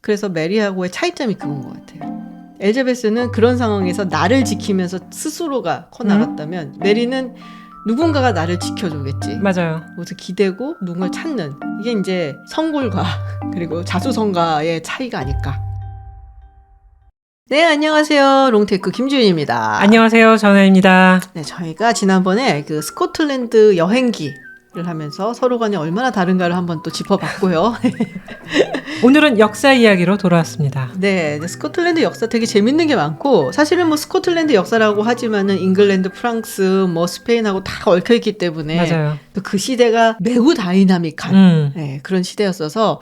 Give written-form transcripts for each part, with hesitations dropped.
그래서 메리하고의 차이점이 그건 것 같아요. 엘자베스는 그런 상황에서 나를 지키면서 스스로가 커나갔다면 메리는 누군가가 나를 지켜주겠지. 맞아요. 모두 기대고 누군가를 찾는, 이게 이제 성골과 그리고 자수성가의 차이가 아닐까. 네, 안녕하세요. 롱테크 김주윤입니다. 안녕하세요. 전혜입니다. 네, 저희가 지난번에 그 스코틀랜드 여행기를 하면서 서로 간에 얼마나 다른가를 한번 또 짚어봤고요. 오늘은 역사 이야기로 돌아왔습니다. 네, 스코틀랜드 역사 되게 재밌는 게 많고, 사실은 뭐 스코틀랜드 역사라고 하지만은 잉글랜드, 프랑스, 뭐 스페인하고 다 얽혀있기 때문에 맞아요. 그 시대가 매우 다이나믹한 네, 그런 시대였어서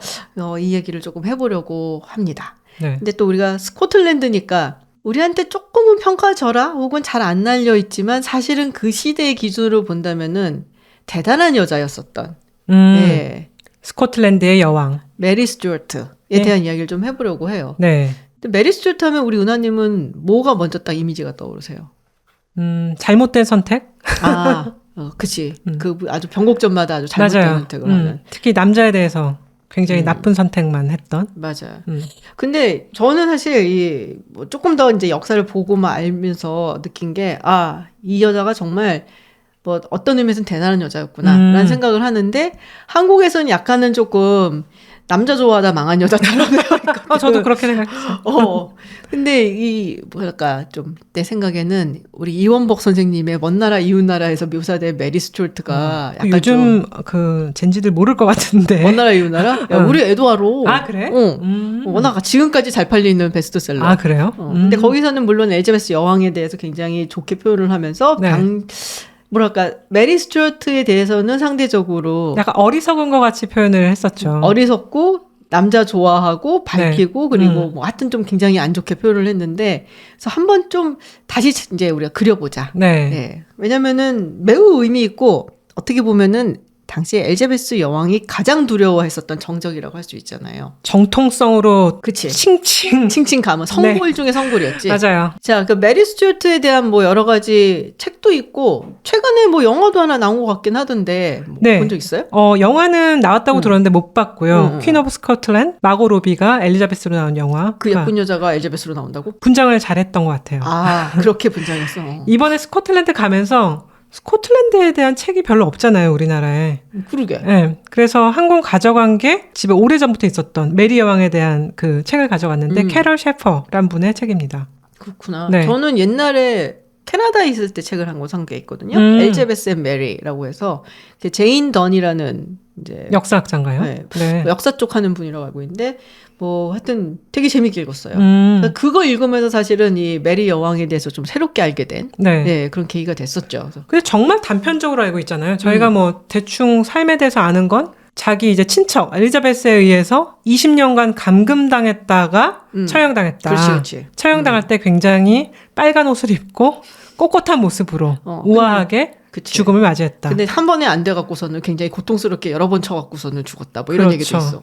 이 얘기를 조금 해보려고 합니다. 네. 근데 또 우리가 스코틀랜드니까 우리한테 조금은 평가절하 혹은 잘 안 날려있지만 사실은 그 시대의 기준으로 본다면은 대단한 여자였었던 네. 스코틀랜드의 여왕 메리 스튜어트에 네. 대한 이야기를 좀 해보려고 해요. 네. 근데 메리 스튜어트 하면 우리 은하님은 뭐가 먼저 딱 이미지가 떠오르세요? 잘못된 선택? 그치. 그 아주 변곡점마다 아주 잘못된 맞아요. 선택을 하는. 특히 남자에 대해서 굉장히 나쁜 선택만 했던. 맞아요. 근데 저는 사실 뭐 조금 더 이제 역사를 보고만 알면서 느낀 게, 이 여자가 정말 뭐 어떤 의미에서는 대단한 여자였구나라는 생각을 하는데, 한국에서는 약간은 조금 남자 좋아하다 망한 여자처럼 되어 있거든요. 저도 그렇게 생각했어요. 근데 뭐랄까 좀 내 생각에는 우리 이원복 선생님의 먼 나라 이웃 나라에서 묘사된 메리 스튜어트가 약간 요즘 그 젠지들 모를 것 같은데. 먼 나라 이웃 나라? 야, 우리 에드와로. 그래? 워낙 지금까지 잘 팔리는 베스트셀러. 그래요? 근데 거기서는 물론 엘자베스 여왕에 대해서 굉장히 좋게 표현을 하면서 네. 뭐랄까 메리 스튜어트에 대해서는 상대적으로 약간 어리석은 것 같이 표현을 했었죠. 어리석고 남자 좋아하고 밝히고 네. 그리고 뭐 하여튼 좀 굉장히 안 좋게 표현을 했는데, 그래서 한번 좀 다시 이제 우리가 그려보자. 네. 네. 왜냐면은 매우 의미 있고, 어떻게 보면은 당시에 엘자베스 여왕이 가장 두려워했었던 정적이라고 할 수 있잖아요. 정통성으로 그치. 칭칭 가면 성골 중에 성골이었지. 맞아요. 자, 그 메리 스튜어트에 대한 뭐 여러 가지 책도 있고, 최근에 뭐 영화도 하나 나온 것 같긴 하던데, 네. 본 적 있어요? 영화는 나왔다고 들었는데 못 봤고요. 퀸 오브 스코틀랜드, 마고 로비가 엘리자베스로 나온 영화. 그 예쁜 여자가 엘자베스로 나온다고? 분장을 잘했던 것 같아요. 그렇게 분장했어. 이번에 스코틀랜드 가면서 스코틀랜드에 대한 책이 별로 없잖아요, 우리나라에. 그러게. 네, 그래서 한 권 가져간 게 집에 오래전부터 있었던 메리 여왕에 대한 그 책을 가져갔는데 캐럴 셰퍼란 분의 책입니다. 그렇구나. 네. 저는 옛날에 캐나다에 있을 때 책을 한 권 산 게 있거든요. 엘자베스 앤 메리라고 해서 제인 던이라는 이제 역사학자인가요? 네. 역사 쪽 하는 분이라고 알고 있는데, 뭐 하여튼 되게 재밌게 읽었어요. 그거 읽으면서 사실은 이 메리 여왕에 대해서 좀 새롭게 알게 된 그런 계기가 됐었죠. 근데 정말 단편적으로 알고 있잖아요. 저희가 뭐 대충 삶에 대해서 아는 건 자기 이제 친척 엘리자베스에 의해서 20년간 감금당했다가 처형당했다. 그렇지. 처형당할 때 굉장히 빨간 옷을 입고 꼿꼿한 모습으로 우아하게 죽음을 맞이했다. 근데 한 번에 안 돼갖고서는 굉장히 고통스럽게 여러 번 쳐갖고서는 죽었다. 뭐 이런 얘기도 있어.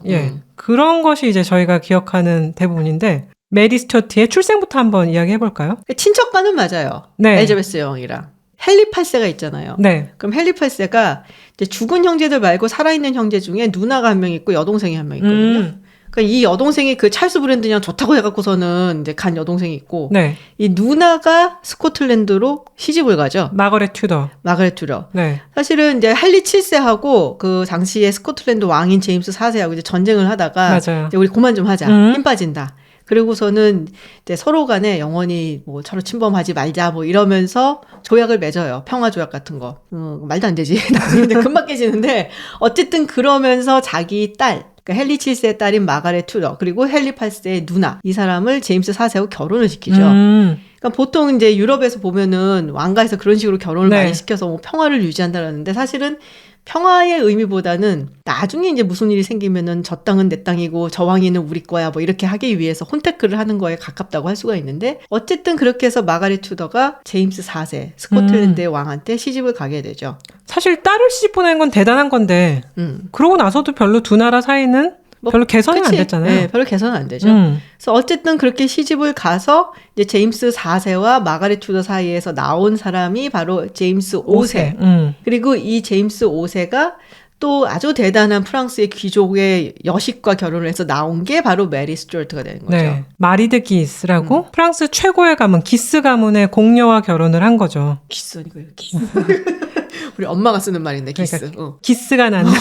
그런 것이 이제 저희가 기억하는 대부분인데, 메리 스튜어트의 출생부터 한번 이야기해볼까요? 친척과는 맞아요. 네. 엘자베스 여왕이랑. 헨리 8세가 있잖아요. 네. 그럼 헨리 8세가 이제 죽은 형제들 말고 살아있는 형제 중에 누나가 한 명 있고 여동생이 한 명 있거든요. 그러니까 이 여동생이 그 찰스 브랜드냥 좋다고 해갖고서는 이제 간 여동생이 있고, 이 누나가 스코틀랜드로 시집을 가죠. 마거렛 튜더. 네. 사실은 이제 헨리 7세하고 그 당시에 스코틀랜드 왕인 제임스 4세하고 이제 전쟁을 하다가 이제 우리 그만 좀 하자. 힘 빠진다. 그리고서는 이제 서로 간에 영원히 뭐 서로 침범하지 말자 뭐 이러면서 조약을 맺어요. 평화 조약 같은 거. 말도 안 되지. 근데 금방 깨지는데, 어쨌든 그러면서 자기 딸, 그러니까 헨리 7세의 딸인 마가렛 튜더, 그리고 헨리 8세의 누나, 이 사람을 제임스 4세하고 결혼을 시키죠. 그러니까 보통 이제 유럽에서 보면은 왕가에서 그런 식으로 결혼을 많이 시켜서 뭐 평화를 유지한다라는데, 사실은 평화의 의미보다는 나중에 이제 무슨 일이 생기면은 저 땅은 내 땅이고 저 왕위는 우리 거야 뭐 이렇게 하기 위해서 혼테크를 하는 거에 가깝다고 할 수가 있는데, 어쨌든 그렇게 해서 마가렛 튜더가 제임스 4세 스코틀랜드의 왕한테 시집을 가게 되죠. 사실 딸을 시집 보낸 건 대단한 건데 그러고 나서도 별로 두 나라 사이는 별로 개선이 안 됐잖아요. 네, 별로 개선은 안 되죠. 그래서 어쨌든 그렇게 시집을 가서 이제 제임스 4세와 마가렛 튜더 사이에서 나온 사람이 바로 제임스 5세. 그리고 이 제임스 5세가 또 아주 대단한 프랑스의 귀족의 여식과 결혼을 해서 나온 게 바로 메리 스튜어트가 되는 거죠. 네. 마리 드 기스라고 프랑스 최고의 가문 기스 가문의 공녀와 결혼을 한 거죠. 기스니까요. 기스. 우리 엄마가 쓰는 말인데 기스. 그러니까 기스가 나는.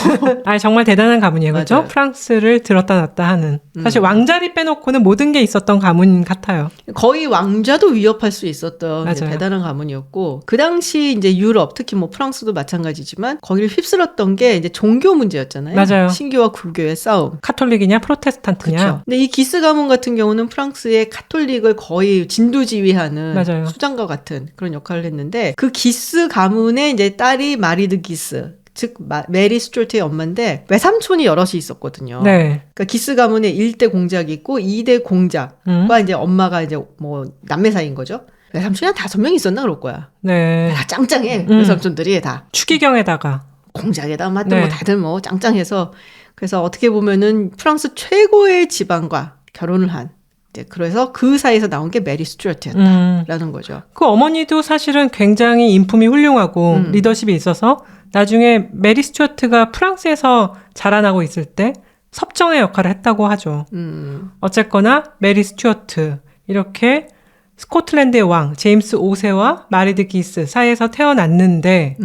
아 정말 대단한 가문이에요. 그렇죠? 맞아요. 프랑스를 들었다 놨다 하는. 사실 왕자리 빼놓고는 모든 게 있었던 가문 같아요. 거의 왕자도 위협할 수 있었던 맞아요. 대단한 가문이었고 그 당시 이제 유럽 특히 뭐 프랑스도 마찬가지지만 거기를 휩쓸었던 게 이제 종교 문제였잖아요. 맞아요. 신교와 불교의 싸움. 카톨릭이냐 프로테스탄트냐. 그렇죠. 근데 이 기스 가문 같은 경우는 프랑스의 카톨릭을 거의 진두지휘하는 맞아요. 수장과 같은 그런 역할을 했는데 그 기스 가문의 이제 딸이 마리 드 기스, 즉 메리 스튜어트의 엄마인데 외삼촌이 여럿이 있었거든요. 네. 그러니까 기스 가문에 1대 공작이 있고 2대 공작과 이제 엄마가 이제 뭐 남매 사이인 거죠. 외삼촌이 한 5명 있었나 그럴 거야. 네. 다 짱짱해. 외삼촌들이 다. 추기경에다가 공작에다 맞든 네. 뭐 다들 뭐 짱짱해서 그래서 어떻게 보면은 프랑스 최고의 집안과 결혼을 한 이제 그래서 그 사이에서 나온 게 메리 스튜어트였다라는 거죠. 그 어머니도 사실은 굉장히 인품이 훌륭하고 리더십이 있어서 나중에 메리 스튜어트가 프랑스에서 자라나고 있을 때 섭정의 역할을 했다고 하죠. 어쨌거나 메리 스튜어트 이렇게 스코틀랜드의 왕 제임스 5세와 마리 드 기스 사이에서 태어났는데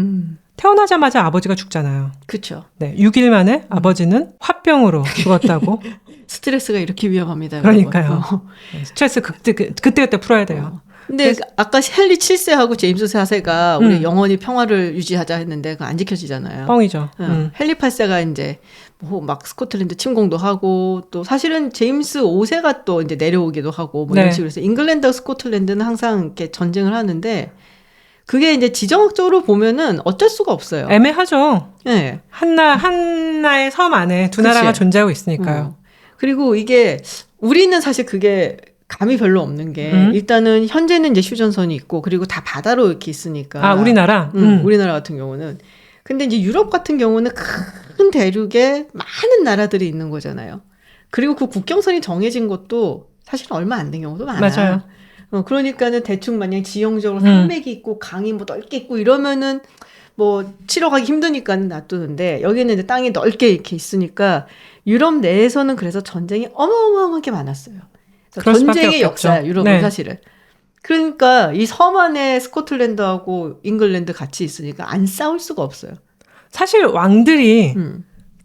태어나자마자 아버지가 죽잖아요. 그렇죠. 네, 6일 만에 아버지는 화병으로 죽었다고. 스트레스가 이렇게 위험합니다. 그러니까요. 스트레스 그때그때 풀어야 돼요. 근데 아까 헨리 7세하고 제임스 4세가 우리 영원히 평화를 유지하자 했는데 그거 안 지켜지잖아요. 뻥이죠. 헨리 8세가 이제 뭐 막 스코틀랜드 침공도 하고 또 사실은 제임스 5세가 또 이제 내려오기도 하고 뭐 이런 식으로 해서 잉글랜드와 스코틀랜드는 항상 이렇게 전쟁을 하는데 그게 이제 지정학적으로 보면은 어쩔 수가 없어요. 애매하죠. 네. 하나의 섬 안에 두 나라가 존재하고 있으니까요. 그리고 이게 우리는 사실 그게 감이 별로 없는 게 일단은 현재는 이제 휴전선이 있고 그리고 다 바다로 이렇게 있으니까. 아, 우리나라? 우리나라 같은 경우는. 근데 이제 유럽 같은 경우는 큰 대륙에 많은 나라들이 있는 거잖아요. 그리고 그 국경선이 정해진 것도 사실 얼마 안 된 경우도 많아요. 맞아요. 그러니까는 대충 마냥 지형적으로 산맥이 있고 강이 뭐 넓게 있고 이러면은 뭐 치러 가기 힘드니까 놔두는데 여기는 이제 땅이 넓게 이렇게 있으니까 유럽 내에서는 그래서 전쟁이 어마어마하게 많았어요. 전쟁의 역사야 유럽은 네. 사실은. 그러니까 이 섬 안에 스코틀랜드하고 잉글랜드 같이 있으니까 안 싸울 수가 없어요. 사실 왕들이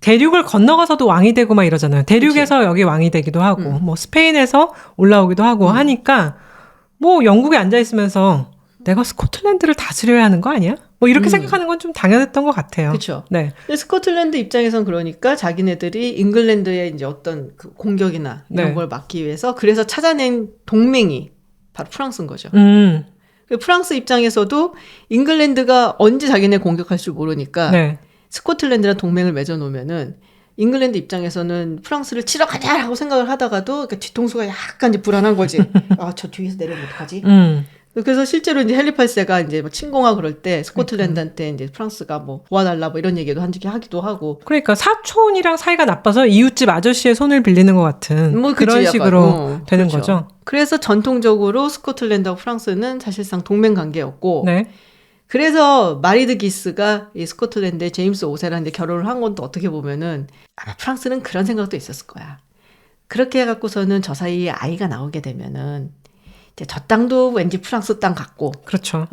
대륙을 건너가서도 왕이 되고 막 이러잖아요. 대륙에서 그치. 여기 왕이 되기도 하고 뭐 스페인에서 올라오기도 하고 하니까 뭐 영국에 앉아 있으면서 내가 스코틀랜드를 다스려야 하는 거 아니야? 뭐 이렇게 생각하는 건 좀 당연했던 것 같아요. 그렇죠. 네. 스코틀랜드 입장에선 그러니까 자기네들이 잉글랜드의 이제 어떤 그 공격이나 이런 네. 걸 막기 위해서 그래서 찾아낸 동맹이 바로 프랑스인 거죠. 프랑스 입장에서도 잉글랜드가 언제 자기네 공격할 줄 모르니까 네. 스코틀랜드랑 동맹을 맺어놓으면은 잉글랜드 입장에서는 프랑스를 치러 가자라고 생각을 하다가도 그러니까 뒤통수가 약간 이제 불안한 거지. 아, 저 뒤에서 내려오면 어떡하지? 그래서 실제로 이제 헨리 8세가 이제 뭐 침공하고 그럴 때 스코틀랜드한테 이제 프랑스가 뭐 도와달라 뭐 이런 얘기도 한 적이 하기도 하고. 그러니까 사촌이랑 사이가 나빠서 이웃집 아저씨의 손을 빌리는 것 같은 뭐 그런 식으로 되는 그렇죠. 거죠. 그래서 전통적으로 스코틀랜드하고 프랑스는 사실상 동맹 관계였고. 네. 그래서 마리 드 기스가 이 스코틀랜드의 제임스 5세랑 이제 결혼을 한 건 또 어떻게 보면은 아마 프랑스는 그런 생각도 있었을 거야. 그렇게 해갖고서는 저 사이에 아이가 나오게 되면은 이제 저 땅도 왠지 프랑스 땅 같고. 그렇죠.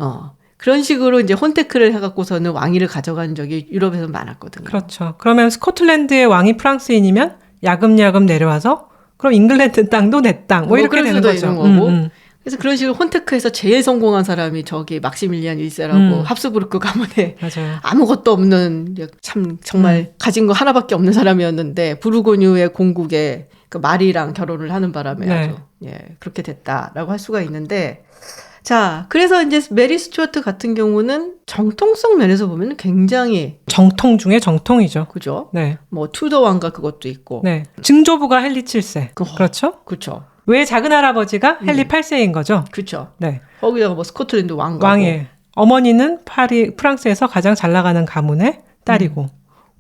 그런 식으로 이제 혼테크를 해갖고서는 왕위를 가져간 적이 유럽에서 많았거든요. 그렇죠. 그러면 스코틀랜드의 왕이 프랑스인이면 야금야금 내려와서 그럼 잉글랜드 땅도 내 땅. 뭐 이렇게 되는 거죠. 있는 거고. 그래서 그런 식으로 혼테크에서 제일 성공한 사람이 저기 막시밀리안 1세라고 합스부르크 가문에 맞아요. 아무것도 없는 참 정말 가진 거 하나밖에 없는 사람이었는데 부르고뉴의 공국에 그 마리랑 결혼을 하는 바람에 네. 아주 그렇게 됐다라고 할 수가 있는데 자 그래서 이제 메리 스튜어트 같은 경우는 정통성 면에서 보면 굉장히 정통 중에 정통이죠. 그죠? 네. 뭐 투더 왕가 그것도 있고. 네. 증조부가 헨리 7세. 그렇죠? 그렇죠. 왜 작은 할아버지가 헨리 8세인 거죠? 그렇죠. 네. 거기다가 뭐 스코틀랜드 왕가고. 왕의 어머니는 프랑스에서 가장 잘 나가는 가문의 딸이고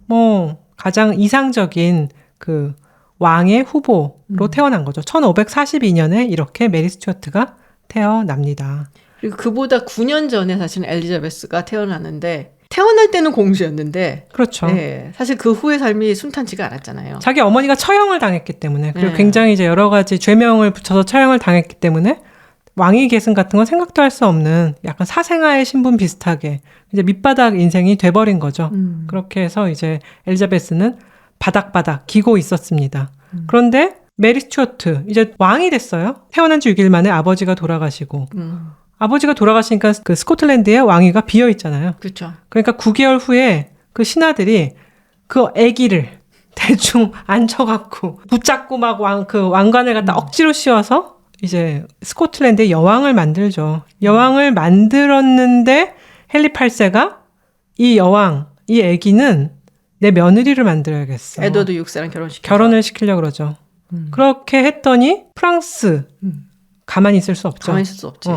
뭐 가장 이상적인 그 왕의 후보로 태어난 거죠. 1542년에 이렇게 메리 스튜어트가 태어납니다. 그리고 그보다 9년 전에 사실은 엘리자베스가 태어나는데 태어날 때는 공주였는데 그렇죠. 네, 사실 그 후의 삶이 순탄치가 않았잖아요. 자기 어머니가 처형을 당했기 때문에 그리고 굉장히 이제 여러 가지 죄명을 붙여서 처형을 당했기 때문에 왕위 계승 같은 건 생각도 할 수 없는 약간 사생아의 신분 비슷하게 이제 밑바닥 인생이 돼버린 거죠. 그렇게 해서 이제 엘리자베스는 바닥바닥 기고 있었습니다. 그런데 메리 스튜어트 이제 왕이 됐어요. 태어난 지 6일 만에 아버지가 돌아가시고 아버지가 돌아가시니까 그 스코틀랜드의 왕위가 비어 있잖아요. 그렇죠. 그러니까 9개월 후에 그 신하들이 그 아기를 대충 앉혀갖고 붙잡고 막 그 왕관을 갖다 억지로 씌워서 이제 스코틀랜드의 여왕을 만들죠. 여왕을 만들었는데 헨리 8세가 이 여왕, 이 아기는 내 며느리를 만들어야겠어. 에드워드 6세랑 결혼을 시키려고 그러죠. 그렇게 했더니 프랑스 가만히 있을 수 없죠. 가만히 있을 수 없지.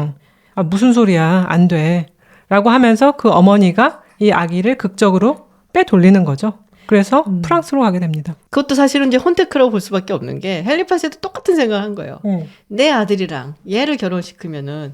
아, 무슨 소리야. 안 돼. 라고 하면서 그 어머니가 이 아기를 극적으로 빼돌리는 거죠. 그래서 프랑스로 가게 됩니다. 그것도 사실은 이제 혼테크라고 볼 수밖에 없는 게 헨리 8세도 똑같은 생각을 한 거예요. 내 아들이랑 얘를 결혼시키면은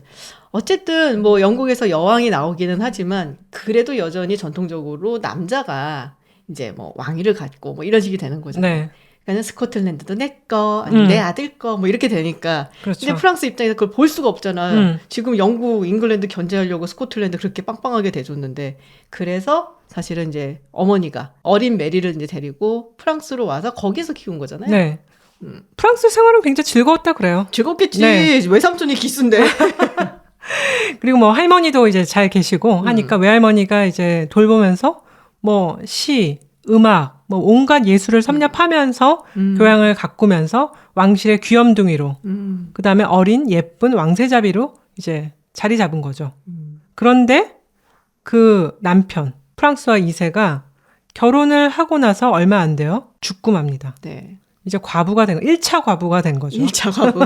어쨌든 뭐 영국에서 여왕이 나오기는 하지만 그래도 여전히 전통적으로 남자가 이제 뭐 왕위를 갖고 뭐 이런 식이 되는 거잖아요. 네. 그러니까 스코틀랜드도 내 거, 아니면 내 아들 거 뭐 이렇게 되니까. 그렇죠. 근데 프랑스 입장에서 그걸 볼 수가 없잖아요. 지금 영국, 잉글랜드 견제하려고 스코틀랜드 그렇게 빵빵하게 대줬는데 그래서 사실은 이제 어머니가 어린 메리를 이제 데리고 프랑스로 와서 거기서 키운 거잖아요. 네. 프랑스 생활은 굉장히 즐거웠다 그래요. 즐겁겠지. 네. 외삼촌이 기수인데. 그리고 뭐 할머니도 이제 잘 계시고 하니까 외할머니가 이제 돌보면서 뭐 시, 음악, 뭐 온갖 예술을 섭렵하면서 교양을 가꾸면서 왕실의 귀염둥이로 그다음에 어린 예쁜 왕세자비로 이제 자리 잡은 거죠. 그런데 그 남편 프랑스와 2세가 결혼을 하고 나서 얼마 안 돼요. 죽고 맙니다. 네. 이제 과부가 된 1차 과부가 된 거죠. 1차 과부.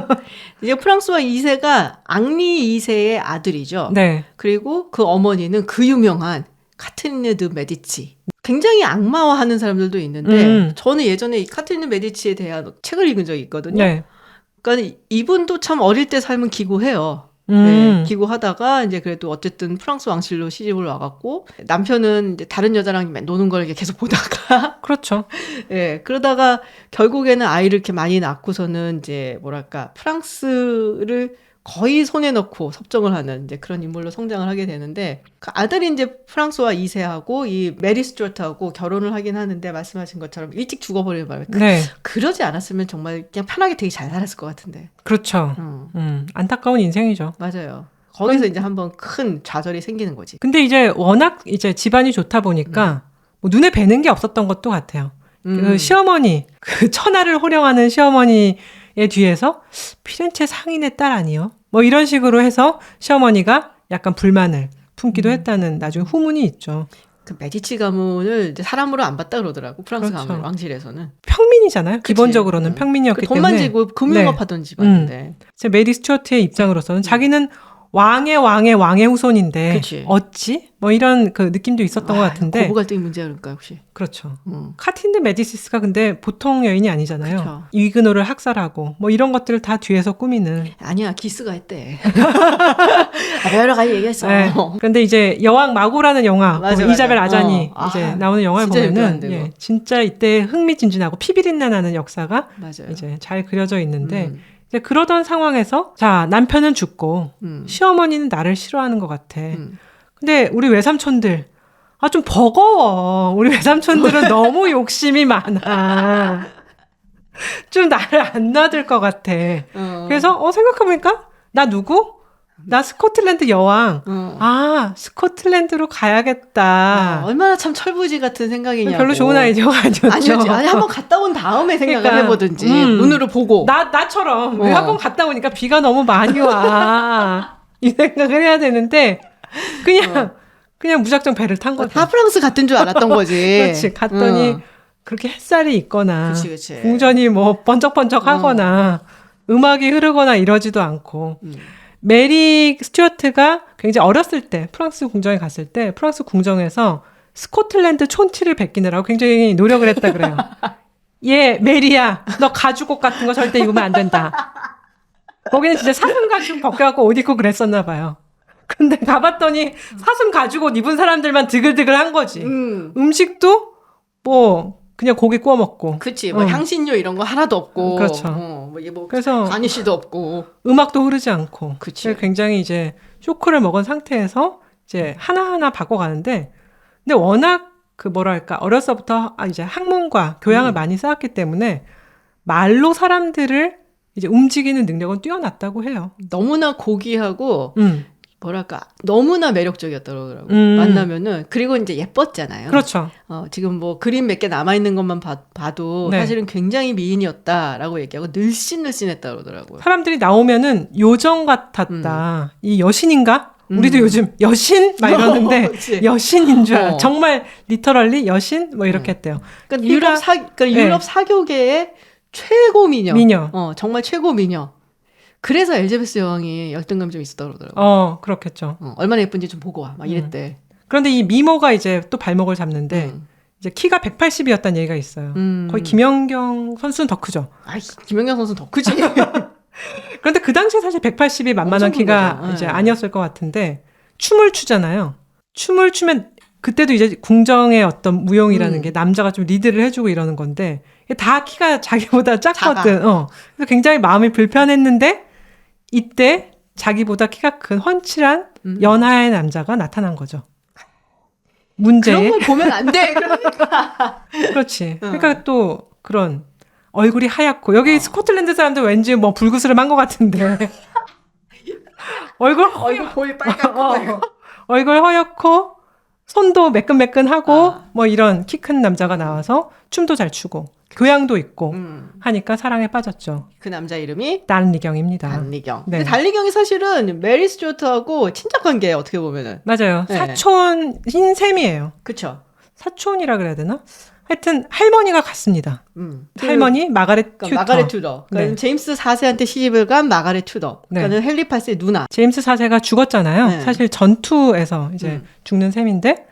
이제 프랑스와 2세가 앙리 2세의 아들이죠. 네. 그리고 그 어머니는 그 유명한 카트리네 드 메디치. 굉장히 악마화하는 사람들도 있는데 저는 예전에 이 카트리네 메디치에 대한 책을 읽은 적이 있거든요. 네. 그러니까 이분도 참 어릴 때 삶은 기고해요. 네, 기고하다가 이제 그래도 어쨌든 프랑스 왕실로 시집을 와갖고 남편은 이제 다른 여자랑 노는 걸 이렇게 계속 보다가 그렇죠. 예, 그러다가 결국에는 아이를 이렇게 많이 낳고서는 이제 뭐랄까 프랑스를 거의 손에 넣고 섭정을 하는 이제 그런 인물로 성장을 하게 되는데 그 아들이 이제 프랑스와 2세하고 이 메리 스튜어트하고 결혼을 하긴 하는데 말씀하신 것처럼 일찍 죽어버리는 바람에 네. 그러지 않았으면 정말 그냥 편하게 되게 잘 살았을 것 같은데. 그렇죠. 안타까운 인생이죠. 맞아요. 거기서 이제 한번 큰 좌절이 생기는 거지. 근데 이제 워낙 이제 집안이 좋다 보니까 뭐 눈에 뵈는 게 없었던 것도 같아요. 그 시어머니, 그 천하를 호령하는 시어머니의 뒤에서 피렌체 상인의 딸 아니요? 뭐 이런 식으로 해서 시어머니가 약간 불만을 품기도 했다는 나중에 후문이 있죠. 그 메디치 가문을 이제 사람으로 안 봤다 그러더라고. 프랑스 그렇죠. 가문 왕실에서는. 평민이잖아요. 그치? 기본적으로는 평민이었기 돈만 때문에. 지고 금융업 하던 집안인데. 메리 스튜어트의 입장으로서는 자기는 왕의 후손인데 그치. 어찌? 뭐 이런 그 느낌도 있었던 것 같은데. 고부 갈등이 문제가 그럴까 혹시? 그렇죠. 카틴드 메디시스가 근데 보통 여인이 아니잖아요. 그쵸. 위그노를 학살하고 뭐 이런 것들을 다 뒤에서 꾸미는. 아니야 기스가 했대. 여러 가지 얘기했어. 네. 그런데 이제 여왕 마고라는 영화, 맞아, 이자벨 맞아. 아자니 이제 나오는 영화를 진짜 보면은 진짜 이때 흥미진진하고 피비린내 나는 역사가 맞아요. 이제 잘 그려져 있는데 이제 그러던 상황에서 자 남편은 죽고 시어머니는 나를 싫어하는 것 같아. 근데 우리 외삼촌들 좀 버거워. 우리 외삼촌들은 너무 욕심이 많아. 좀 나를 안 놔둘 것 같아. 그래서 생각해보니까 나 누구? 나 스코틀랜드 여왕. 스코틀랜드로 가야겠다. 얼마나 참 철부지 같은 생각이냐고. 별로 좋은 아이디어가 아니었죠. 아니 한번 갔다 온 다음에 생각을 그러니까, 해보든지 눈으로 보고. 나처럼 한번 갔다 오니까 비가 너무 많이 와. 이 생각을 해야 되는데 그냥 무작정 배를 탄 거죠. 다 프랑스 같은 줄 알았던 거지. 그렇지. 갔더니 그렇게 햇살이 있거나 그치. 궁전이 뭐 번쩍번쩍 하거나 음악이 흐르거나 이러지도 않고 메리 스튜어트가 굉장히 어렸을 때 프랑스 궁정에 갔을 때 프랑스 궁정에서 스코틀랜드 촌티를 베끼느라고 굉장히 노력을 했다 그래요. 메리야 너 가죽옷 같은 거 절대 입으면 안 된다. 거기는 진짜 사슴 가죽 벗겨갖고 옷 입고 그랬었나 봐요. 근데 가봤더니 사슴 가죽 옷 입은 사람들만 드글드글한 거지. 음식도 뭐 그냥 고기 구워 먹고. 그치. 뭐 향신료 이런 거 하나도 없고. 그렇죠. 뭐 그래서 가니쉬도 없고. 음악도 흐르지 않고. 그치. 굉장히 이제 쇼크를 먹은 상태에서 이제 하나하나 바꿔가는데, 근데 워낙 그 뭐랄까 어려서부터 이제 학문과 교양을 많이 쌓았기 때문에 말로 사람들을 이제 움직이는 능력은 뛰어났다고 해요. 너무나 고귀하고 뭐랄까 너무나 매력적이었다고 그러더라고요. 만나면은. 그리고 이제 예뻤잖아요. 그렇죠. 지금 뭐 그림 몇 개 남아있는 것만 봐도 네. 사실은 굉장히 미인이었다라고 얘기하고 늘씬늘씬했다고 그러더라고요. 사람들이 나오면은 요정 같았다. 이 여신인가? 우리도 요즘 여신? 막 이러는데 여신인 줄 알아. 정말 리터럴리 여신? 뭐 이렇게 했대요. 그러니까 유럽 사교계의 최고 미녀. 정말 최고 미녀. 그래서 엘자베스 여왕이 열등감이 좀 있었다고 그러더라고요. 그렇겠죠. 얼마나 예쁜지 좀 보고 와. 막 이랬대. 그런데 이 미모가 이제 또 발목을 잡는데 이제 키가 180이었다는 얘기가 있어요. 거의 김연경 선수는 더 크죠. 김연경 선수는 더 크지. 그런데 그 당시에 사실 180이 만만한 키가 이제 아니었을 것 같은데 춤을 추잖아요. 춤을 추면 그때도 이제 궁정의 어떤 무용이라는 게 남자가 좀 리드를 해주고 이러는 건데 다 키가 자기보다 작거든. 그래서 굉장히 마음이 불편했는데 이때 자기보다 키가 큰 훤칠한 연하의 남자가 나타난 거죠. 문제. 그런 걸 보면 안 돼. 그러니까. 그렇지. 그러니까 또 그런 얼굴이 하얗고 여기 스코틀랜드 사람들 왠지 뭐 불구스름한 것 같은데 얼굴 거의 빨갛고 얼굴 허옇고 손도 매끈매끈하고 뭐 이런 키 큰 남자가 나와서 춤도 잘 추고 교양도 있고 하니까 사랑에 빠졌죠. 그 남자 이름이 단리경입니다. 단리경. 네. 근데 단리경이 사실은 메리 스튜어트하고 친척한 게 어떻게 보면은 맞아요. 네. 사촌인 셈이에요. 그렇죠. 사촌이라 그래야 되나? 하여튼 할머니가 같습니다. 할머니 마가렛 튜더. 마가렛 튜더. 그러니까 제임스 4세한테 시집을 간 마가렛 튜더. 그러니까 헨리 8세의 누나. 제임스 4세가 죽었잖아요. 사실 전투에서 이제 죽는 셈인데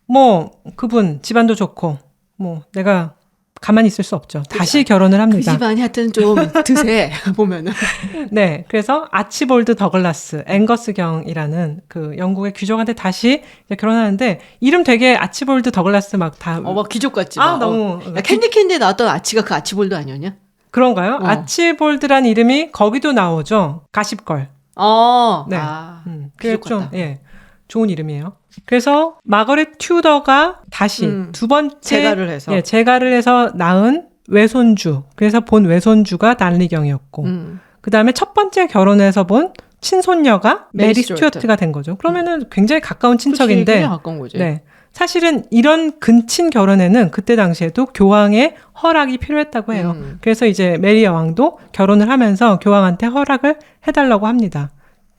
뭐 그분 집안도 좋고 뭐 내가 가만히 있을 수 없죠. 다시 결혼을 합니다. 그 집안이 하여튼 좀 드세 보면은. 네, 그래서 아치볼드 더글라스, 앵거스 경이라는 그 영국의 귀족한테 다시 이제 결혼하는데 이름 되게 아치볼드 더글라스 막 다. 막 귀족 같지. 너무. 캔디캔디에 나왔던 아치가 그 아치볼드 아니었냐? 그런가요? 아치볼드란 이름이 거기도 나오죠. 가십걸. 네. 귀족 같다. 좋은 이름이에요. 그래서 마거렛 튜더가 다시 두 번째 재가를 해서 낳은 외손주. 그래서 본 외손주가 단리경이었고 그 다음에 첫 번째 결혼해서 본 친손녀가 메리 스튜어트가 된 거죠. 그러면은 굉장히 가까운 친척인데 굉장히 가까운 거지. 네. 사실은 이런 근친 결혼에는 그때 당시에도 교황의 허락이 필요했다고 해요. 그래서 이제 메리 여왕도 결혼을 하면서 교황한테 허락을 해달라고 합니다.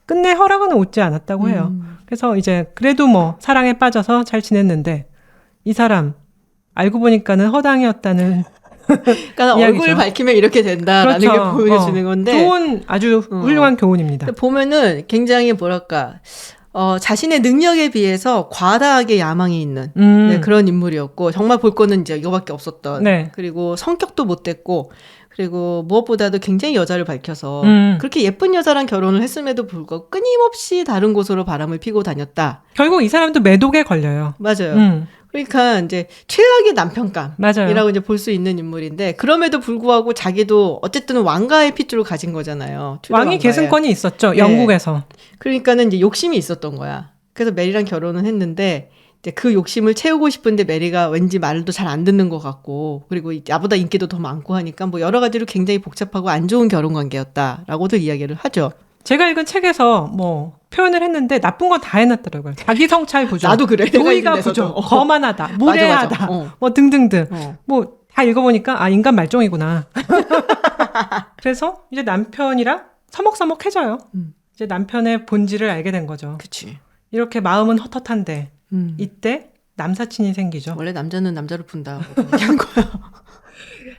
끝내 허락은 오지 않았다고 해요. 그래서 이제 그래도 뭐 사랑에 빠져서 잘 지냈는데 이 사람 알고 보니까는 허당이었다는 그러니까 얼굴 밝히면 이렇게 된다라는 게 보여주는 건데 좋은 아주 훌륭한 교훈입니다. 보면은 굉장히 뭐랄까 자신의 능력에 비해서 과다하게 야망이 있는 그런 인물이었고 정말 볼 거는 이제 이거밖에 없었던 그리고 성격도 못됐고 그리고 무엇보다도 굉장히 여자를 밝혀서 그렇게 예쁜 여자랑 결혼을 했음에도 불구하고 끊임없이 다른 곳으로 바람을 피고 다녔다. 결국 이 사람도 매독에 걸려요. 맞아요. 그러니까 이제 최악의 남편감이라고 이제 볼 수 있는 인물인데 그럼에도 불구하고 자기도 어쨌든 왕가의 핏줄을 가진 거잖아요. 왕위 계승권이 있었죠. 영국에서. 그러니까는 이제 욕심이 있었던 거야. 그래서 메리랑 결혼은 했는데 이제 그 욕심을 채우고 싶은데 메리가 왠지 말도 잘 안 듣는 것 같고 그리고 나보다 인기도 더 많고 하니까 뭐 여러 가지로 굉장히 복잡하고 안 좋은 결혼 관계였다라고도 이야기를 하죠. 제가 읽은 책에서 뭐 표현을 했는데 나쁜 건 다 해놨더라고요. 자기 성찰 부족, 나도 그래. 도의가 부족, 거만하다, 무례하다, 뭐 등등등. 뭐 다 읽어보니까 인간 말종이구나. 그래서 이제 남편이랑 서먹서먹해져요. 이제 남편의 본질을 알게 된 거죠. 그치. 이렇게 마음은 헛헛한데 이때 남사친이 생기죠. 원래 남자는 남자를 푼다. 얘기한 거야.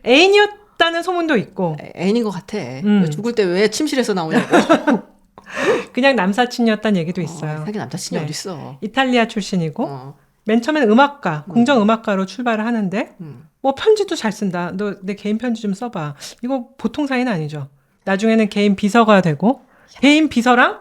애인이었다는 소문도 있고. 애인인 것 같아. 죽을 때 왜 침실에서 나오냐고. 그냥 남사친이었다는 얘기도 있어요. 자기 남사친이 어딨어. 이탈리아 출신이고 맨 처음에는 음악가, 궁정음악가로 출발을 하는데 뭐 편지도 잘 쓴다. 너 내 개인 편지 좀 써봐. 이거 보통 사이는 아니죠. 나중에는 개인 비서가 되고 개인 비서랑